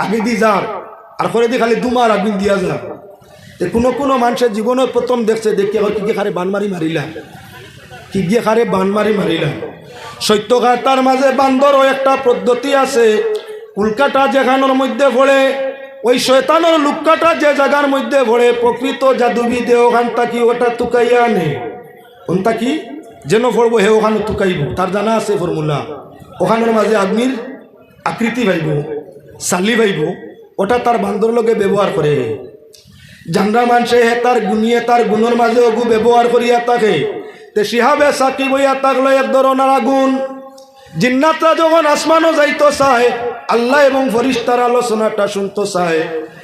আগে দিয়ে যার আর করে দিয়ে খালি দুমার আগুন দিয়া যা। কোনো মানুষের জীবনের প্রথম দেখছে, দেখে কি গিয়ে খারে বানমারি মারিলা, কি গিয়ে খারে বানমারি মারিলা। সত্যকার তার মাঝে বান্দরও একটা পদ্ধতি আছে, উল্কাটা যেখানোর মধ্যে পড়ে, ওই শয়তানোর লুক্কাটা যে জায়গার মধ্যে পড়ে, প্রকৃত জাদুবিদে ওখান তাকি ওটা তুকাইয়া আনে, ওনটা কি যেন পড়বো হে ওখানে তুকাইব, তার জানা আছে ফর্মুলা। ওখানের মাঝে আগ্নির আকৃতি ভাইব, চালি ভাইব, ওটা তার বান্দর লগে ব্যবহার করে। জানরা মানুষে হে তার গুনিয়ে তার গুণের মাঝে ওগু ব্যবহার করিয়া থাকে। তে শিহাবে সাকিব হইয়া থাকলো এক ধরনের আগুন। জিন্নাতরা যখন আসমানও যাইতো চায়, আল্লাহ এবং ফেরেশতার আলোচনাটা শুনতে চায়,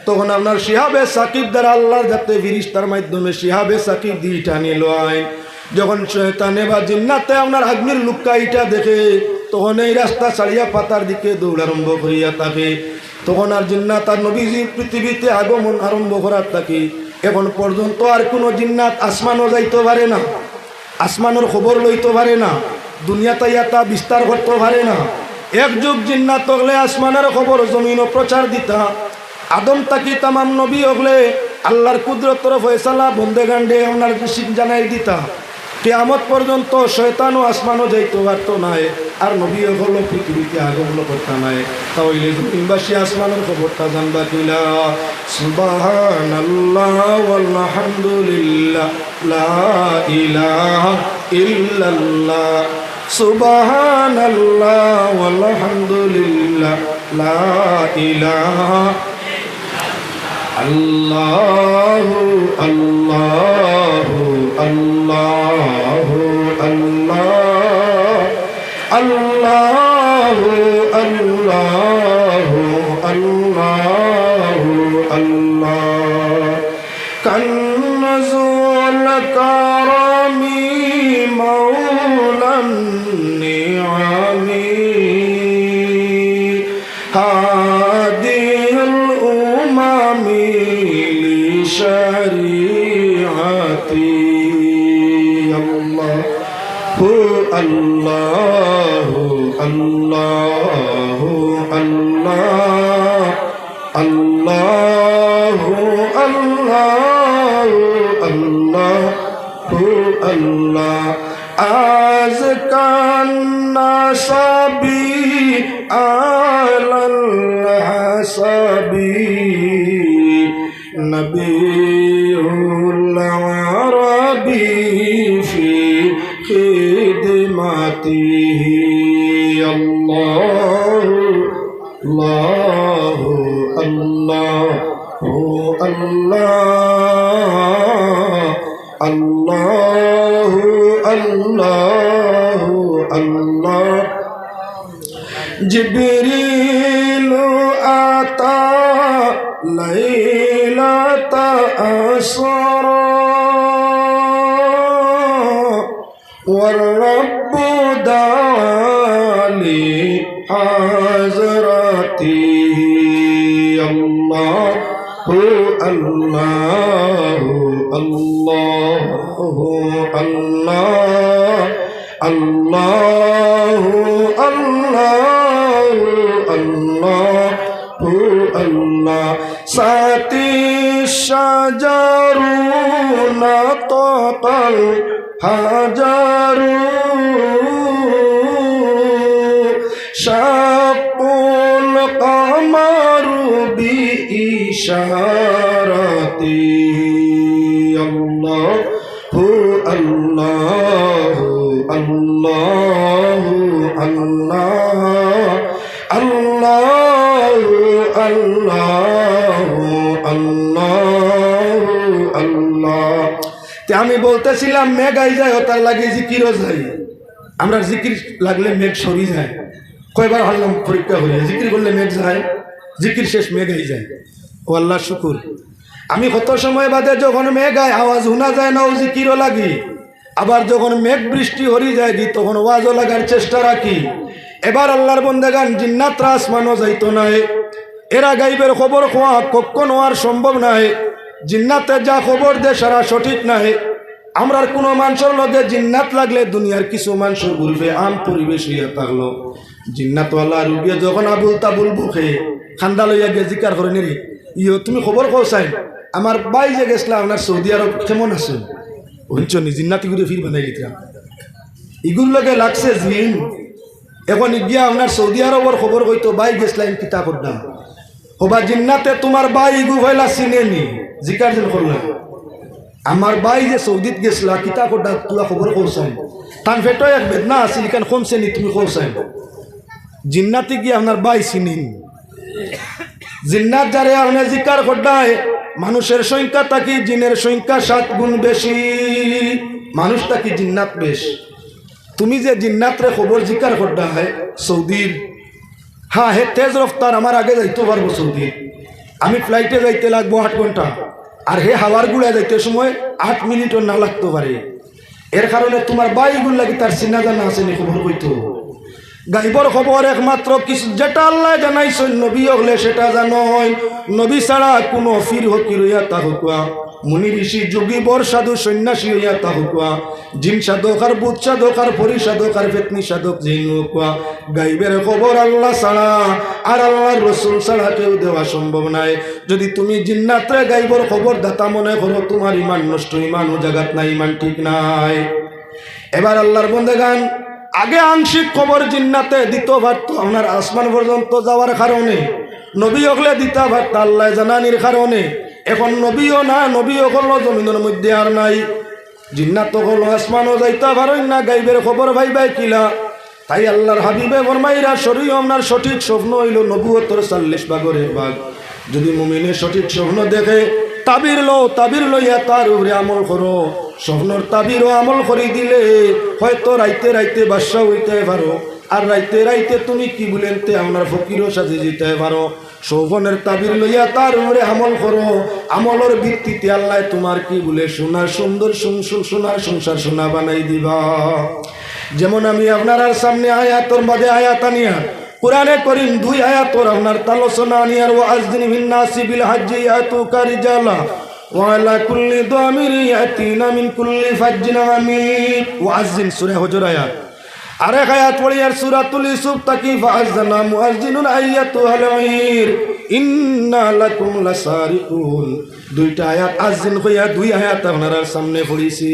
তখন আপনার শিহাবে সাকিব দ্বারা আল্লাহর যাতে ফেরেশতার মাধ্যমে শিহাবে সাকিব দিয়ে টানিয়ে লয়। যখন শয়তানে বা জিন্নাতে আপনার আগ্নির লুক্কাইটা দেখে, তখন এই রাস্তা ছাড়িয়া পাতার দিকে দৌড় আরম্ভ করিয়া থাকে। তখন আর জিন্নাত আর নবীজি পৃথিবীতে আগমন আরম্ভ করার থাকে। এখন পর্যন্ত আর কোনো জিন্নাত আসমানও যাইতে পারে না, আসমানের খবর লইতে পারে না, দুনিয়াতে ইয়াতা বিস্তার করতে পারে না। এক যুগ জিন্নাত হলে আসমানের খবর জমিনও প্রচার দিতা আদম তাকি তামাম নবী হলে আল্লাহর কুদরতর ফয়সালা বন্দে গান্ডে আপনার জানাই দিতা কিয়ামত পর্যন্ত শয়তানও আসমানও যাইতে পারতো নাই আর নবী হলো পৃথিবীতে আগমন করতে নাই তাহলে জমিনবাসী আসমানের খবরটা জানবা কিলা সুবহানাল্লাহ ওয়ালহামদুলিল্লাহ লা ইলাহা ইল্লাল্লাহ সুবহানাল্লাহ ওয়ালহামদুলিল্লাহ লা ইলাহা আল্লাহু আল্লাহু আল্লাহু আল্লাহ আল্লাহু আল্লাহু আল্লাহু আল্লাহ কান্নাজুল কারামি মাওলান নিআমি হাদিল উমামি লিশরিআতি আল্লাহু আল্লাহু আল্লাহু আল্লাহ আল্লাহু আল্লাহু আল্লাহু আল্লাহ আজ কান্নাসাবি আলাল হাসাবি নবিউল আরবি ফি খিদমাতিহি আল্লাহু আল্লাহু আল্লাহু আল্লাহ আল্লাহু আল্লাহু আল্লাহ জিবরিল আতা লাইলাতা আসরা والرب دالي حضرته الله الله الله الله الله الله الله الله ساتي الشجر نطق الحجر شق القمر بإشارته الله الله الله الله الله الله الله তে আমি বলতেছিলাম মেঘ আই যায় তার লাগে জিকিরও যায় আমরা জিকির লাগলে মেঘ সরি যায় কয়বার হলাম পরীক্ষা হয়ে জিকির করলে মেঘ যায় জিকির শেষ মেঘ আই যায় ও আল্লাহ শুকুর আমি কত সময় বাদে যখন মেঘ আয় আওয়াজ শোনা যায় না ও জিকিরও লাগি আবার যখন মেঘ বৃষ্টি হরি যায় দি তখন ওয়াজও লাগার চেষ্টা রাখি এবার আল্লাহর বন্দেগান জিন্নাত আসমানও যাইতো নাই এরা গাইবের খবর খোয়া কখনো আর সম্ভব নাই জিন্নাতে যা খবর দে সারা সঠিক নাই আমরার কোনো মানুষের লগে জিন্নাত লাগলে দুনিয়ার কিছু মানুষ ঘুরবে আম পরিবেশ হইয়া থাকলো জিন্নাতওয়ালা রুগিয়ে যখন আবুল তাবুল বুকে খান্দা লইয়া গিয়ে জিকার করে নিরি ইয়ো তুমি খবর কও চাই আমার বাই যে গেছিলাম আপনার সৌদি আরব কেমন আছে হইনি জিন্নাতি ঘুরে ফির বানাই দিতাম ইগুর লগে লাগছে জিন এখন গিয়া আপনার সৌদি আরবর খবর হইতো বাই গেছিলাম কিতা করতাম হবা জিন্নাতে তোমার বাই ইগু হইলা চিনেনি জিকার যেন করলাম আমার বাই যে সৌদিত গেছিলা কিতা করতা তুলা খবর কৌসাই তান ফেটো এক বেদনা আছিল কান কমছে নি তুমি কৌসাই জিন্নাতি গিয়ে আপনার বাই চিনিন জিন্নাত যারে আপনি জিকার করতায় মানুষের সংখ্যা থাকি জিনের সংখ্যা 7 গুণ বেশি মানুষ থাকি জিন্নাত বেশ তুমি যে জিন্নাতরে খবর জিকার করতা হয় সৌদির হ্যাঁ হে তেজ রফতার আমার আগে যাইতে পারবো সৌদি আমি ফ্লাইটে যাইতে লাগবো 8 ঘন্টা আর হে হাওয়ার গুড়া যাইতে সময় 8 মিনিটও না লাগতে পারে এর কারণে তোমার বাইগুলো লাগি তার চিনা জানা আছে নি খবর কইতো গাইবর খবর একমাত্র কিছু যেটা আল্লাহ জানাইছেন নবী হলে সেটা জানোই নবী ছাড়া কোনো ফির হকি রইয়া তা হুকুয়া মুনি ঋষি যোগী বর সাধু সন্ন্যাসী হইয়া তাহু কোয়া জিন সাধক আর ভূত সাধক আর পরি সাধক আর ফেতনি সাধক জিনু কোয়া গাইবের খবর আল্লাহ ছাড়া আর আল্লাহর রসুল ছাড়া কেউ দেওয়া সম্ভব নাই। যদি তুমি জিন্নাতরে গাইবর খবর দাতা মনে করো তোমার ইমান নষ্ট, ইমান ও জাগাত নাই, ইমান ঠিক নাই। এবার আল্লাহর বন্দেগান আগে আংশিক খবর জিন্নাতে দিতে পারত আপনার আসমান পর্যন্ত যাওয়ার কারণে, নবী হলে দিতে পারত আল্লাহ জানানির কারণে। এখন নবীও না, নবীও হলো জমিনের মধ্যে আর নাই, জিন্নাত হলো আসমানও যাইতে পারেন না, গাইবের খবর ভাইবাই কিলা। তাই আল্লাহর হাবিবে ফরমাইরা শরীয় আপনার সঠিক স্বপ্ন হইল নবুয়তর 40 ভাগের 1 ভাগ। যদি মুমিনে সঠিক স্বপ্ন দেখে তাবির লইয়া তার উপরে আমল করো, স্বপ্নর তাবির ও আমল করে দিলে হয়তো রাইতে রাইতে বাদশা হইতে পারো, আর রাইতে রাইতে তুমি কি বলেন তে আপনার ফকিরও সাজে যেতে পারো। স্বপ্নের তাবির লইয়া তার উপরে আমল করো, আমলের ভিত্তিতে আল্লাহ তোমার কি বলে সোনার সুন্দর সোনার সংসার সোনা বানাই দিবা। যেমন আমি আপনার সামনে আয়াতর বাদে আয়াত আনিয়া কুরআনে করিম 2 আয়াতর আপনার আলোচনা আনিয়ার ওয়াজদিন বিন্নাসি বিল হজ্জি ইয়াতুকা রিজালা ওয়া আলা কুল্লি দামিরি ইয়াতিনা মিন কুল্লি ফাজ্জিন আমিক। ওয়াজদিন সূরা হুজুর আয়াত। আরেক আয়াত পড়িয়ার সূরাতুল ইউসুফ তাকি ফাআযানা মুআজ্জিনুন আইয়াতুহাল ঈর ইন্না লাকুম লাসারিকুন। 2টা আয়াত আযিন হইয়া 2 আয়াত আপনার সামনে পড়িছি।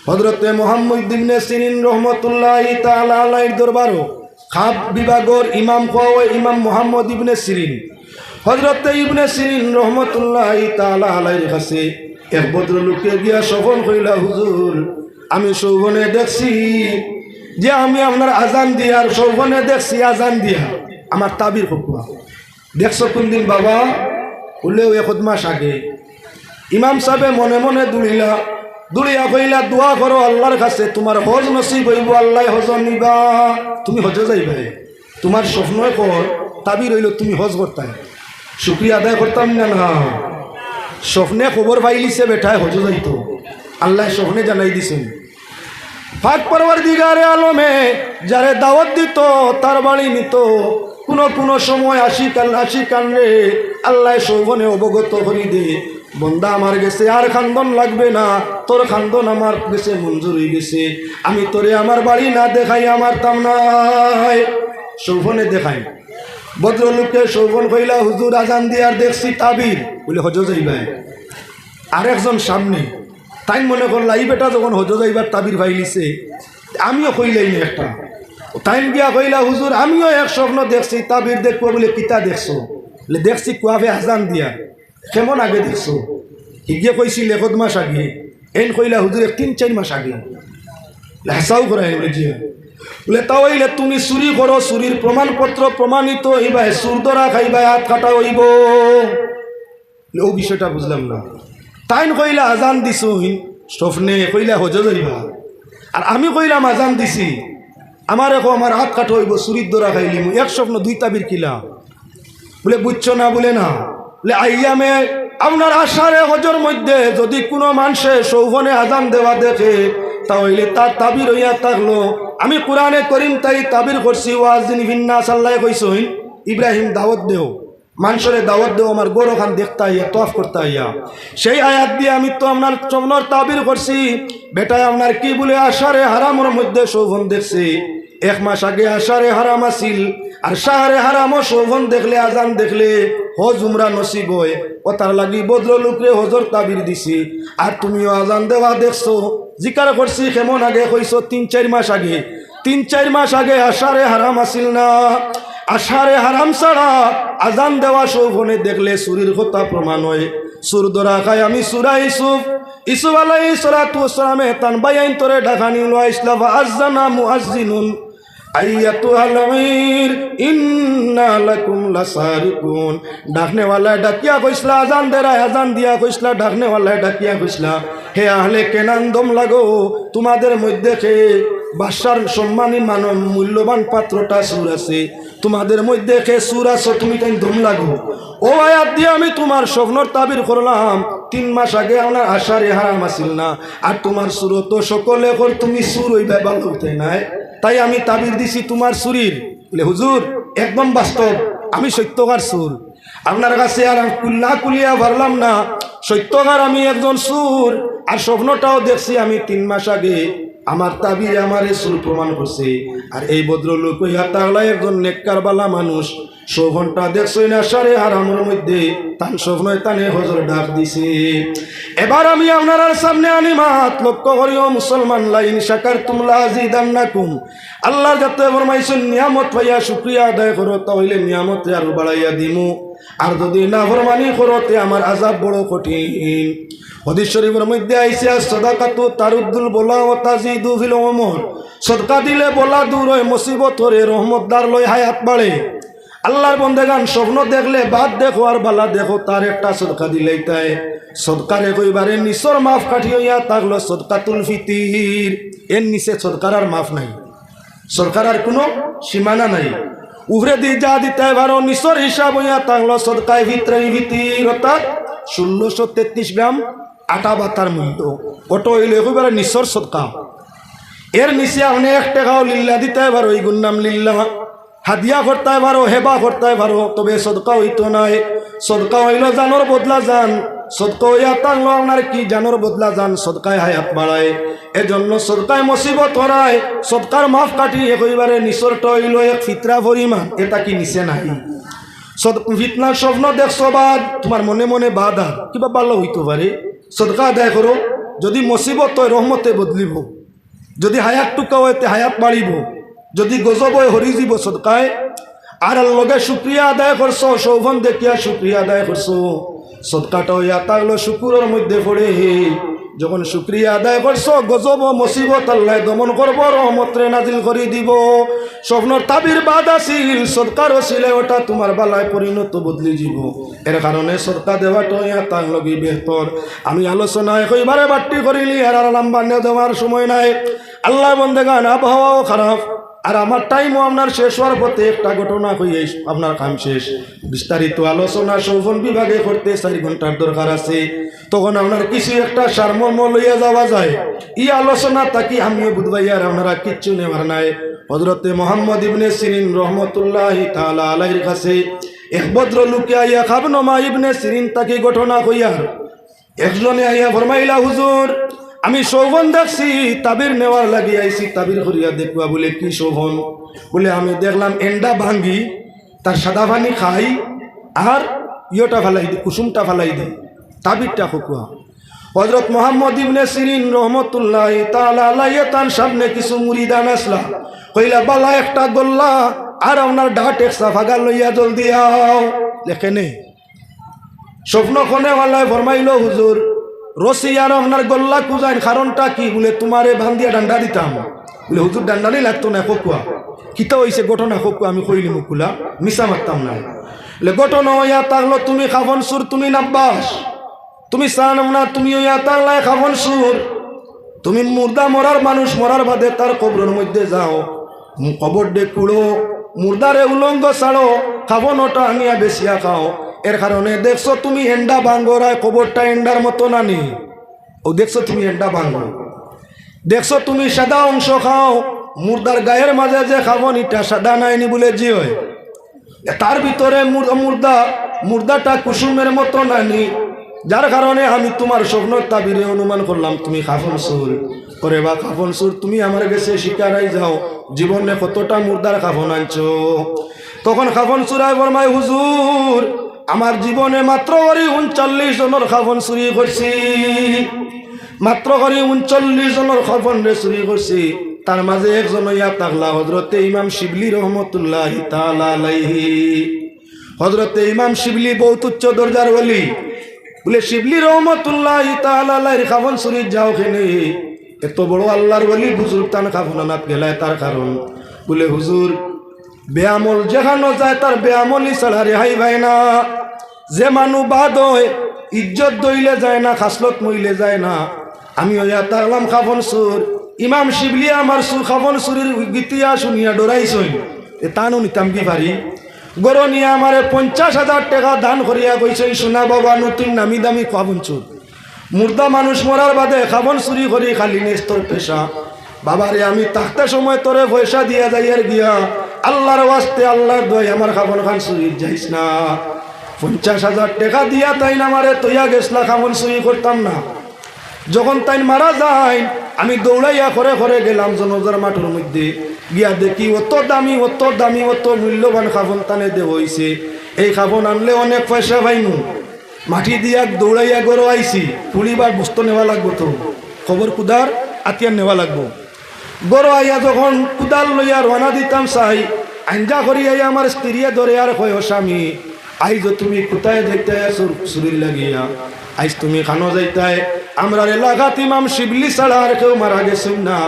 হযরতে মুহাম্মদ ইবনে সিরিন রহমাতুল্লাহি তাআলা আলাইহির দরবারও খাব বিভাগের ইমাম কোয়া ইমাম মুহাম্মদ ইবনে সিরিন, হযরতে ইবনে সিরিন রহমাতুল্লাহি তাআলা আলাইহির কাছে এক ভদ্রলোকে গিয়া সফল কইলা, হুজুর আমি সৌবনে দেখছি যে আমি আপনার আজান দিয়া, আর সৌবনে দেখছি আজান দিয়া আমার তাবির হুকুমা। দেখছো কোন দিন বাবা? বললেও 1 মাস আগে। ইমাম সাহেব মনে মনে দুড়িয়া কইলা, দোয়া করো আল্লাহর কাছে তোমার হজ নসিব হইব, আল্লাহ হজ নিবা, তুমি হজে যাইবে। তোমার স্বপ্ন কর তাবির হইল তুমি হজ করতাম, শুক্রিয়া আদায় করতাম না। না, স্বপ্নে খবর পাইলিছে বেটায় হজে যাইতো, আল্লাহ স্বপ্নে জানাই দিছেন। পাক পরওয়ারদিগারে আলমে যারে দাওয়াত দিত তার বাড়ি নিত, কোন সময় আসি কান রে আল্লাহ সৌবনে অবগত করি দে, বন্দা আমার গেছে আর খান্দন লাগবে না, তোর খান্দন আমার গেছে মঞ্জুর হয়ে গেছে, আমি তোরে আমার বাড়ি না দেখাই আমার তাম নাই, সৌবনে দেখাই। ভদ্রলোককে সৌবন কইলা, হুজুর আজান দিয়ার দেখছি তাবির, বলে হজ যাইবা। আরেকজন সামনে তাই মনে করলা এই বেটা যখন হজ যাইবার তাবির ভাইলিছে আমিও কইলাই না একটা। তাই গিয়া কইলা, হুজুর আমিও এক স্বপ্ন দেখছি তাবির দেখবো, বলে কিতা দেখছো? বলে দেখছি কুয়াবে আজান দিয়া। কেমন আগে দেখছো? হিগিয়ে কইছিল 1 মাস আগে। এন কইলা, হুজুর 3-4 মাস আগে। হাসাও করাই বলে তাও হইলে তুমি চুরি করো, চুরির প্রমাণপত্র প্রমাণিত হইবা, চুর ধরা খাইবা, হাত কাটা হইব। ও বিষয়টা বুঝলাম না। তাইন কইলা আজান দিছো স্বপ্নে, কইলা হজ যাইবা, আর আমি কইলাম আজান দিছি, আমার এখন আমার হাত কাটা হইব, চুরির ধরা খাইলি। এক স্বপ্ন 2 তাবির কিলা? বলে বুঝছো না? বলে না। বলে আইয়ামে আপনার আশারে হজর মধ্যে যদি কোনো মানুষে সৌবনে আজান দেওয়া দেখে তাহলে তার তাবির হইয়া থাকলো। আমি কোরআনে করিম তাই তাবির করছি, ওয়াজিন বিন্নাস আল্লাহ কইসইন ইব্রাহিম দাওয়াত দেও, মানুষের দাওয়াত দেও আমার গরু খান দেখতে আইয়া তফ করতে আইয়া। সেই আয়াত দিয়ে আমি তো আপনার চমনর তাবির করছি, বেটায় আপনার কি বলে আশারে হারামের মধ্যে সৌবন দেখছে। 1 মাস আগে আশারে হারাম আসিল, আর শাহরে হারামও সৌবন দেখলে আজান দেখলে হজ উমরা নসিব হয়, ও তার লাগি ভদ্রলোকরে হজর তাবির দিছি। আর তুমিও আজান দেওয়া দেখছো, জিকার করছি কেমন আগে? কইছো 3-4 মাস আগে। 3-4 মাস আগে আশারে হারাম আসিল না, আশারে হারাম ছাড়া আজান দেওয়া সৌবনে দেখলে চুরির কথা প্রমাণ হয়। চুর ধরা খায় আমি সূরা ইসুফ আলাইহিস সালাতু ওয়াস সালামে তান বাইন তোরে ঢাকানি লো ইসলাম আযানা মুআজ্জিনুন আইয়াতুহাল ঈর ইন্না লাকুম লাসারিকুন। ডাকনে वाला ডাকিয়া কইসলা আজান দেরা, আজান দিয়া কইসলা ডাকনে वाला ডাকিয়া কইসলা, হে আহলে কেনান দম লাগো, তোমাদের মধ্যে কে বাদশার সম্মানী মানব মূল্যবান পাত্রটা সুর আছে, তোমাদের মধ্যে কে সুর আছো, তুমি তাই দম লাগো। ও আয়াত দিয়ে আমি তোমার স্বপ্নর তাবির করলাম। 3 মাস আগে আমার আশারে হারাম আসিল না, আর তোমার সুর তো সকলে কর, তুমি সুর ওই ব্যাপার করতে নাই, তাই আমি তাবির দিছি তোমার সুরির। বলে হুজুর একদম বাস্তব, আমি সত্যকার সুর, আপনার কাছে আর কুল্লা কুলিয়া পারলাম না, সত্যকার আমি একজন সুর, আর স্বপ্নটাও দেখছি আমি 3 মাস আগে। আমার তাবির আমারে সুর প্রমাণ করছে। আর এই ভদ্রলোক হইয়া তাহলে একজন নেককার বালা মানুষ, স্বপ্নটা দেখছই না সারে হারামের মধ্যে তান স্বপ্নয় তানে হজর ডাক দিছে। এবার আমি আপনার সামনে আনি মাত লক্ষ্য করিও মুসলমান, লাইন শাকারতুম লাযিদান্নাকুম। আল্লাহর যাতে ফরমাইছেন নিয়ামত পাইয়া শুকরিয়া আদায় করো, তাহলে নিয়ামতে আরো বাড়াইয়া দিমু। আর যদি না ফরমানি করতে আমার আযাব বড় কঠিন। হাদিস শরীফের মধ্যে আইছে সাদাকাতু তারুদ্দুল বলা ওয়া তাজিদু ফিল উমর। সদকা দিলে বলা দূর হয়, মুসিবত হরে রহমতদার লয় হায়াত বাড়ে। আল্লাহর বন্দেগান স্বপ্ন দেখলে বাদ দেখো আর বালা দেখো, তার একটা সদকা দিলেই তাই সদকারে কইবারে নিসর মাফ কাঠি হইয়া থাকলো সদকাতুল ফিতির। এর নিচে সদকার আর মাফ নাই, সরকার আর কোনো সীমানা নাই। উভরে দিয়ে যা দিতে পারো নিসর হিসাব হইয়া থাকলো সদকায় ফিতির, অর্থাৎ 1633 গ্রাম আটা বাতার মূল্য। ওটো হইলে কইবারে নিসর সদকা। এর নিচে আপনি 1 টাকাও লিল্লাহ দিতে পারো, এই গুন্নাম লিল্লাহ। হাদিয়া করতে পারো, হেবা করতে পারো, তবে সদকা হইতো নাই। সদকা হইল জানোর বদলা জান। সদকা হইয়া থাকলো আপনার কি জানোর বদলা জান, সদকায় হায়াত বাড়ায়। এজন্য সদকায় মুসিবত হরায়, সদকার মাফ কাটিয়ে কইবারে নিসরটা হইল 1 ফিতরা পরিমাণ। এটা কি নিচে নাই? ফিতনার স্বপ্ন দেখছো বাদ, তোমার মনে মনে বাধা কিবা ভালো হইতে পারে, সদকা আদায় করো। যদি মুসিবত হয় রহমতে বদলিব, যদি হায়াত টুকা হইতে হায়াত বাড়িব, যদি গজব হয় হরি যাব সদকায়। আর লগে শুক্রিয়া আদায় করছো, সৌভন দেখিয়া শুক্রিয়া আদায় করছো, সদকাটা হইয়া থাকলো শুকুরের মধ্যে পড়ে। যখন শুক্রিয়া আদায় করছো, গজব ও মুসিবত আল্লাহ দমন করবো, রহমতরে নাজিল করে দিব। স্বপ্নর তাবির বাদ আসিল, সদকার ছিলে ওটা তোমার বালায় পরিণত বদলি যাব। এর কারণে সদকা দেওয়াটা হইয়া তার লগে বেহতর। আমি আলোচনায় কইবারে বাট্টি করিলি আর লম্বা দেওয়ার সময় নাই। আল্লাহ বন্দেগান আবহাওয়াও খারাপ, আর আমার টাইমও আপনার শেষ হওয়ার পথে। একটা ঘটনা কইয়ে আপনার কাম শেষ। বিস্তারিত আলোচনা সৌভন বিভাগে করতে 4 ঘন্টার দরকার আছে। তখন আপনার কিছু একটা সারমর্ম লইয়া যাওয়া যায়। এই আলোচনা তাকি আমিও বুধবাই আর আপনারা কিচ্ছু নেওয়ার নাই। হযরতে মুহাম্মদ ইবনে সিরিন রহমতুল্লাহি তাআলা আলাইহির কাছে এক ভদ্রলোকে আইয়া খাবনমা ইবনে সিরিন তাকে ঘটনা কইয়ার। একজনে আইয়া ফরমাইলা, হুজুর আমি শোভন দেখছি, তাবির নেওয়ার লাগি আইছি, তাবির করিয়া দেখবা। বলে কি শোভন? বলে আমি দেখলাম এন্ডা ভাঙ্গি, তার সাদা পানি খাই, আর ইয়েটা ফালাই দিই, কুসুমটা ফালাই দিই, তাবিরটা খুকুয়া। হযরত মুহাম্মদ ইবনে সিরিন রহমতুল্লাহি তাআলা আলাইহি তার সামনে কিছু মুরিদান আসলা। কইলা বালা একটা গোল্লা আর আপনার ডাট একটা ফাগা লইয়া জলদি আও। লেখেনে স্বপ্ন খনে ওয়ালায় ফরমাইল, হুজুর রসি আর আপনার গোল্লা কুজাইন, কারণটা কি? বলে তোমারে ভান্দিয়া ডান্ডা দিতাম। বলে হুজুর ডান্ডানি লাগতো না, খোকুয়া কিতা হইছে ঘটনা খোকুয়া আমি কইলি মুকুলা, মিশা মারতাম না। বলে ঘটনা হইয়া তাহলো তুমি খাফন সুর, তুমি নাব্বাস, তুমি সান না, তুমি হইয়া তাহলে খাফন সুর। তুমি মুর্দা মরার মানুষ মরার বাদে তার কবরের মধ্যে যাও, কবর ডে কুড়ো, মুর্দারে উলঙ্গ ছাড়ো, খাফন ওটা আনিয়া বেশিয়া খাও। এর কারণে দেখছো তুমি এন্ডা ভাঙ্গরায়, কবরটা এন্ডার মতো নানি। ও দেখছো তুমি এন্ডা ভাঙ্গো, দেখছো তুমি সাদা অংশ খাও, মুর্দার গায়ের মাঝে যে খাবো এটা সাদা নাইনি বলে জি হয়। তার ভিতরে মুর্দাটা কুসুমের মতো নানি। যার কারণে আমি তোমার স্বপ্নের তাবিরে অনুমান করলাম তুমি খাফন সুর করে। বা খাফন সুর তুমি আমার কাছে শিকারাই যাও, জীবনে কতটা মুর্দার খাফন আনছো। তখন খাফন সুরায় ফরমায়, হুজুর আমার জীবনে মাত্র করি 39 জনের খাফন চুরি করছি, মাত্র করি 39 জনের খাফন রে চুরি করছি। তার মাঝে একজন ইয়া তাকলা হযরতে ইমাম শিবলি রহমতুল্লাহি তাআলা আলাইহি। হযরতে ইমাম শিবলি বহুত উচ্চ দরজার ওলি। বলে শিবলি রহমতুল্লাহি তাআলা আলাইহির খাফন চুরি যাও কেনে? এত বড় আল্লাহর ওলি বুজুর্গ তান খাফন আনাত গেলায়, তার কারণ? বলে হুজুর বেআমল যেখানো যায় তার বেআমলি ছাড়া রেহাই ভাই না। যে মানু বাদ হয় ইজ্জত দইলে যায় না, খাসলত মইলে যায় না। আমি হইয়া তাহলাম খাফন সুর। ইমাম শিবলি আমার খাফন সুরের গীতিয়া শুনিয়া ডরাইছই, এ তানও নিতাম কি পারি। গরো নিয়ে আমারে 50,000 টাকা দান করিয়া কইছেন, সোনা বাবা নতুন নামি দামি খাফন চুর। মুর্দা মানুষ মরার বাদে খাফন চুরি করি খালি নেস্তর পেশা। বাবারে আমি তাকতে সময় তোরে পয়সা দিয়া যাইয়ার গিয়া, আল্লাহর ওয়াস্তে আল্লাহর দোয়াই আমার খাফন খান চুরি যাইস না। 50,000 টাকা দিয়া তাই আমারে তৈয়া গেছলা, খামন চুরি করতাম না। যখন তাই মারা যায় আমি দৌড়াইয়া করে করে গেলাম জনজার মাঠের মধ্যে, গিয়া দেখি অত দামি অত মূল্যবান খাবন তানে দেব হইছে। এই খাবন আনলে অনেক পয়সা পাইনু। মাটি দিয়া দৌড়াইয়া গড়ো আইছি, পুলিবার বস্তু নেওয়া লাগবো, তো খবর কুদার আতিয়ার নেওয়া লাগবো। গড়ো আইয়া যখন কুদাল লইয়া রওনা দিতাম চাই, আঞ্জা করি আইয়া আমার স্ত্রীয়ে ধরে আর কয়, স্বামী আইজ তুমি কোথায় যাইতে চুরির লাগিয়া, আইজ তুমি খানো যাইতায়, আমরা এলাকাত ইমাম শিবলি ছাড়া আর কেউ মারা গেছেন না।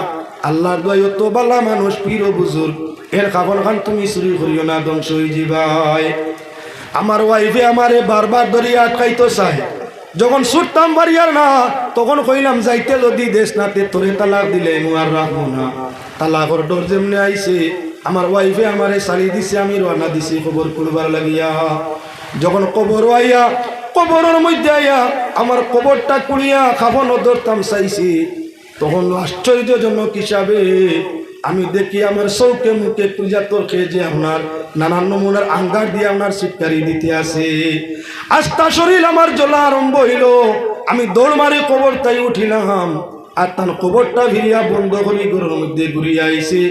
আল্লাহর দোয়াই তো বালা মানুষ পীর ও বুজুর্গ, এর খাবন খান তুমি চুরি করিও না, ধ্বংস হয়ে যাবাই। আমার ওয়াইফে আমারে বারবার ধরিয়া আটকাইতো চাই। যখন ছুটতাম বাড়িয়ার না, তখন কইলাম যাইতে যদি দেশ নাতে তোরে তালাক দিলে আর রাখবো না। তালাকর ডর যেমনি আইছে, আমার ওয়াইফে আমারে সারি দিছে, আমি রওনা দিছি খবর করবার লাগিয়া। যখন কবর আইয়া কবরের মধ্যে আইয়া আমার কবরটা কুড়িয়া খাবন ধরতাম চাইছি, তখন আশ্চর্যজনক হিসাবে আমি দেখি আমার চৌকে মুখে পূজাতর খেয়ে যে আপনার নানান নমুনার আঙ্গার দিয়ে আপনার সিটকারি দিতে আছে। আস্থা শরীর আমার জ্বলা আরম্ভ হইল। আমি দৌড় মারি কবর তাই উঠিলাম, আর তার কবরটা ভিড়িয়া বন্ধ করি ঘরের মধ্যে ঘুরিয়া আইছে।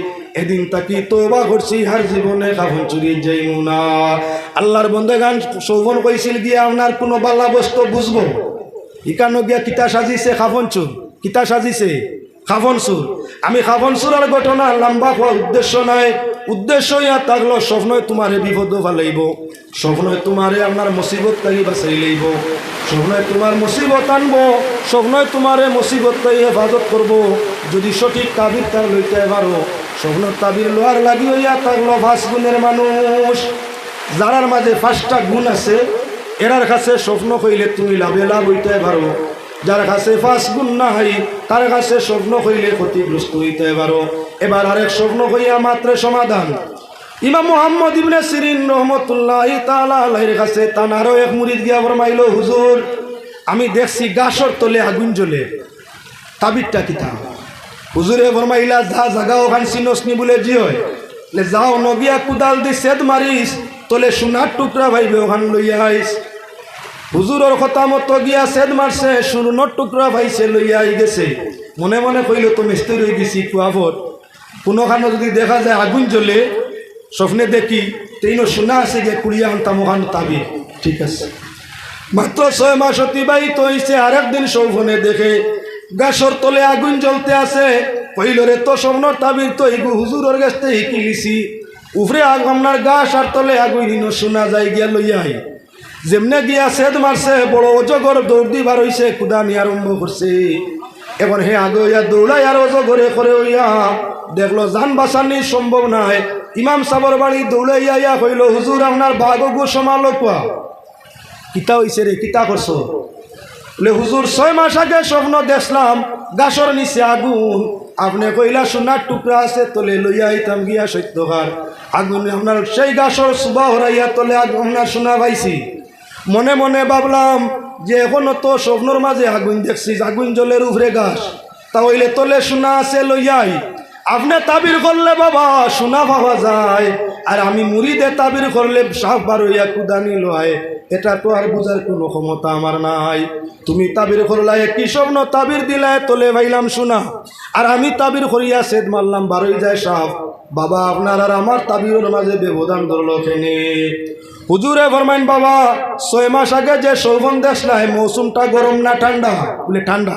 এদিন তাকি তওবা করছি, হার জীবনে কাফন চুরি যাইমু না। আল্লাহর বন্দেগান সৌবন কইছিল গিয়া আপনার কোনো বালা বস্তু বুঝবো, ইকানো গিয়া কিতা সাজিছে কাফন চুর, কিতা সাজিছে কাফন চুর। আমি কাফন চুরার ঘটনা লম্বা হওয়ার উদ্দেশ্য নাই, উদ্দেশ্য ইয়া থাকলো স্বপ্নই তোমারে বিপদ ফালাইব, স্বপ্নই তোমারে আপনার মুসিবত লাগি বাঁচাই লইব, স্বপ্নই তোমার মুসিবত আনবো, স্বপ্নই তোমারে মুসিবত তাই হেফাজত করব। যদি সঠিক তাবির তার লইতে পারো, স্বপ্ন তাবির লোহার লাগি হইয়া থাকলো 5 গুণের মানুষ, যারার মাঝে 5টা গুণ আছে, এরার কাছে স্বপ্ন কইলে তুমি লাভে লাভ হইতে পারো। যার কাছে 5 গুণ না হয়, তার কাছে স্বপ্ন কইলে ক্ষতিগ্রস্ত হইতে পারো। এবার আরেক স্বপ্ন কইয়া মাত্র সমাধান। ইমাম মুহাম্মদ ইবনে সিরিন রহমতুল্লাহি তাআলা আলাইহির কাছে তানারও এক মুরিদ গিয়া ফরমাইল, হুজুর আমি দেখছি গাছর তলে আগুন জ্বলে, তাবিরটা কিতা? হুজুরে ফরমাইলা, যা জাগা ওখান চিনসনি বলে জি হয়, যাও নগিয়া কুদাল দি সেদ মারিস, তলে সোনার টুকরা ভাইবে ওখান লইয়া আইস। হুজুরের কথা মতো গিয়া সেদ মারছে, সোনার টুকরা ভাইছে লইয়া আই গেছে। মনে মনে কইল তো মিস্ত্রি হয়ে গেছি কুয়াবত, কোনোখানে যদি দেখা যায় আগুন জ্বলে, স্বপ্নে দেখি তেইনো সোনা আছে গিয়ে কুড়িয়া আনতাম ওখান তাবির, ঠিক আছে। মাত্র 6 মাস অতিবাহিত হয়েছে, আরেকদিন স্বপ্নে দেখে গাছর তলে আগুন জ্বলতে আছে। কইল রে তো স্বপ্নর তাবির তো এই হুজুরের কাছ থেকে শিখিলিছি, উপরে আপনার গাছ আর তলে আগুন শোনা যায়, গিয়া লইয়া আই। যেমনে গিয়া সেদ মারছে, বড় অজগর দৌড় দিবার হইছে, কুদানি আরম্ভ করছে। এখন হে আগে হইয়া দৌড়াই আর অজগরে করে হইয়া দেখলো জান বাঁচানি সম্ভব নাই। ইমাম সাবর বাড়ি দৌড়াইয়া ইয়া কইল, হুজুর আপনার বাঘগু সমালোক কিতা হইছে রে, কিতা করছো? বলে হুজুর 6 মাস আগে স্বপ্ন দেখলাম গাছর নিচে আগুন, আপনি কইলা সোনার টুকরা আছে তলে লইয়া আইতাম গিয়া সত্যকার আগুনে আপনার সেই গাছর সুবা হরাইয়া তলে আপনার সোনা পাইছি। মনে মনে ভাবলাম যে এখনো তো স্বপ্নর মাঝে আগুন দেখছি, আগুন জলের উপরে গাছ, তা হইলে তলে সোনা আছে লইয়াই। আপনি তাবির করলে বাবা সোনা পাওয়া যায়, আর আমি মুড়িদে তাবির করলে সাপ বার হইয়া কুদানি লয়, এটা তো আর বোঝার কোনো ক্ষমতা আমার নাই। তুমি তাবির করলাই কি স্বপ্ন তাবির দিলাই তলে ভাইলাম সোনা, আর আমি তাবির করিয়া সেদ মারলাম বারোই যায় সাপ। বাবা আপনার আর আমার তাবিরের মাঝে ব্যবধান ধরল কেনে? হুজুরে ফরমাইন, বাবা 6 মাস আগে যে সৌবন দেখলাই মৌসুমটা গরম না ঠান্ডা? বলে ঠান্ডা।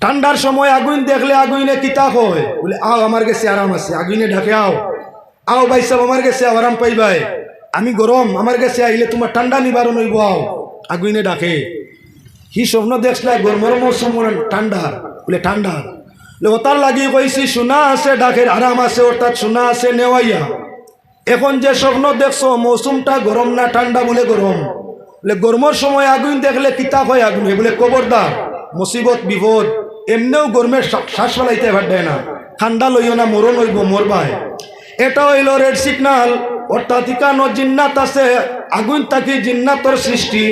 ঠান্ডার সময় আগুন দেখলে আগুনে কিতা হয়? বলে আও আমার কাছে আরাম আছে, আগুনে ঢাকে আও, আও ভাই সাহেব আমার কাছে আরাম পাইবাই, আমি গরম, আমার কাছে আইলে তোমার ঠান্ডা নিবারণ হইব, আও আগুনে ডাকে। কি স্বপ্ন দেখলাই? গরমের মৌসুম ঠান্ডা? বলে ঠান্ডা। ওতার লাগিয়ে কইছি সোনা আছে ডাকের আরাম আছে, অর্থাৎ সোনা আছে নেওয়াইয়া। এখন যে স্বপ্ন দেখছো মৌসুমটা গরম না ঠান্ডা? বলে গরম। বলে গরমের সময় আগুন দেখলে কিতা হয় আগুনে? বলে খবরদার, মুসিবত বিপদ, এমনিও গরমের শ্বাস ফেলাইতে পারবে না, ঠান্ডা লইও না, মরণ হইব, মরবায়। এটা হইল রেড সিগনাল, অর্থাৎ ইকানো জিন্নাত আছে, আগুন তাকি জিন্নাতর সৃষ্টি।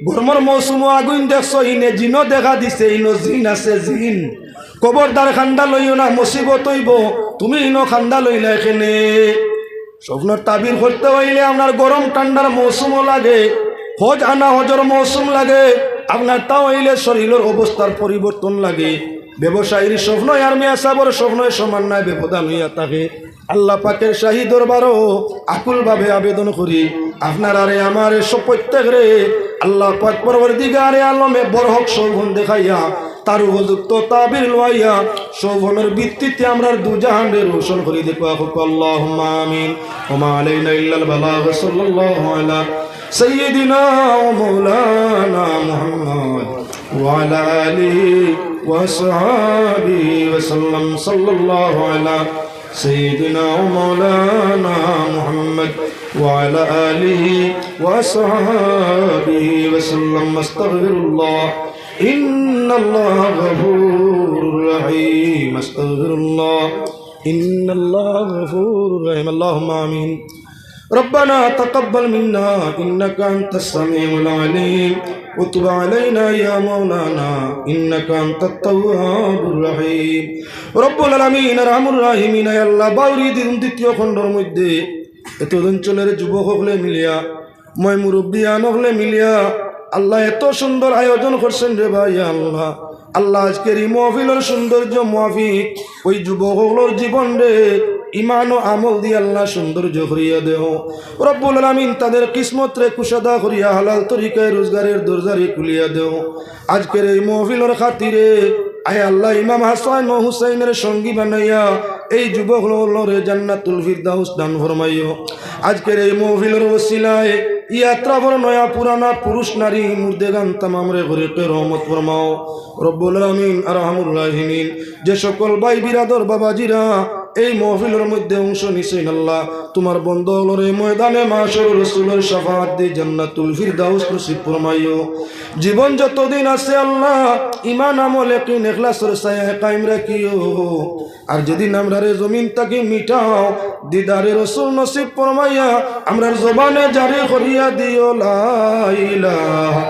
গরমের মৌসুমও আগুন দেখছো, ইনে জিনও দেখা দিছে, ইনো জিন আছে, জিন। খবরদার ঠান্ডা লইও না, মুসিবত হইব, তুমি ইনো ঠান্ডা লইলা এখানে। স্বপ্নর তাবির করতে হইলে আপনার গরম ঠান্ডার মৌসুমও লাগে, হজ আনা হজর মৌসুম লাগে, আপনার তাও হইলে শরীরের অবস্থার পরিবর্তন লাগে। ব্যবসায়ীর স্বপ্ন আর মিয়া সাবর স্বপ্ন সমান নাই, ব্যবধান হইয়া থাকে। আল্লাহ পাকের শাহী দরবারও আকুলভাবে আবেদন করি, আপনার আরে আমার সব প্রত্যেক রে আল্লাহ পাক পরবর্তীকারে আলমে বরহক শোভন দেখাইয়া তার উপযুক্ত তাবির লইয়া শোভনের ভিত্তিতে আমরা দুজাহানের রোশন করি দেখো। আল্লাহুম্মা আমিন। ওমা আলাইনা ইল্লাল বালাগ। সাল্লাল্লাহু আলা সাইয়্যিদিনা ওয়া মাওলানা মুহাম্মদ ওয়া আলা আলিহি ওয়া সাহবিহি ওয়া সাল্লাম। সাল্লাল্লাহু আলা سيدنا ومولانا محمد وعلى آله وصحبه وسلم. استغفر الله إن الله غفور رحيم. استغفر الله إن الله غفور رحيم. اللهم آمين. ربنا تقبل منا إنك أنت السميع العليم وتب علينا يا مولانا إنك أنت التواب الرحيم. رب العالمين أرحم الراحمين. يا الله বাউরি দিন দ্বিতীয় খণ্ডের মধ্যে এত অঞ্চলের যুবক হলে মিলিয়া মই মুরব্বী আনহলে মিলিয়া আল্লাহ এত সুন্দর আয়োজন করছেন রে ভাই আল্লাহ। আল্লাহ আজকের এই মাহফিলের সৌন্দর্য মাফিক ওই যুবকগুলোর জীবন রে ইমান ও আমল দিয়ে আল্লাহ সৌন্দর্য করিয়া দেও। রব্বুল আলামিন তাদের কিসমত রে কুশাদা করিয়া হালাল তরিকায় রোজগারের দরজারি খুলিয়া দেও। আজকের এই মাহফিলের খাতিরে আয় আল্লাহ ইমাম হাসান ও হুসাইনের সঙ্গী বানাইয়া এই যুবকগুলোরে জান্নাতুল ফিরদাউস দান ফরমাইও। আজকের এই মাহফিলের ওসিলায় ইয়াত্রা বড় নয়া পুরানা পুরুষ নারী মুর্দেগান তামামরে ঘরে রহমত ফরমাও। রব্বুল আলামিন আরহামুর রাহিমিন। যে সকল ভাই বিরাদর বাবাজিরা এই মাহফিলের মধ্যে অংশ নিছেন আল্লাহ তোমার বন্ধুরে ময়দানে মাশর রাসূলের শাফাআত দিয়ে জান্নাতুল ফিরদাউস নসিব ফরমাইও। জীবন যতদিন আছে আল্লাহ ঈমান আমল ইয়াকিন ইখলাসের ছায়ায় কায়েম রাখিও। আর যেদিন আমরা জমিন তাকে মিটাও দিদারে রাসূল নসিব ফরমাইয়া আমরার জবানে জারি করিয়া দিও লা ইলাহা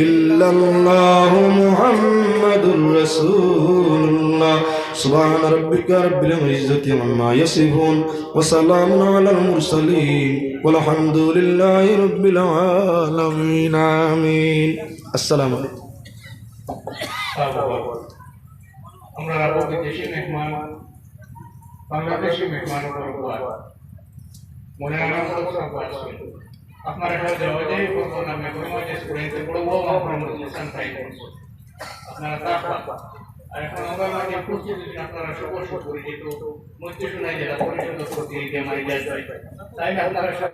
ইল্লাল্লাহু মুহাম্মাদুর রাসূলুল্লাহ। سبحان ربك رب العزة عما يصفون وسلام على المرسلين والحمد لله رب العالمين. آمين. السلام عليكم. আমরা বিদেশি মেহমান বাংলাদেশি মেহমানের উপর মনে আনন্দ করছি। আপনারা যাওয়া যায় বলবো না মেহমান যে স্টুডেন্টদের বড় বড় মাহফিল পাই আপনারা তাকবা। আর এখন আমরা মানে প্রস্তুতি আপনারা সকল পরিচিত মধ্যে শোনাই যারা পরিচিত প্রতিনিধি আমার তাই আপনারা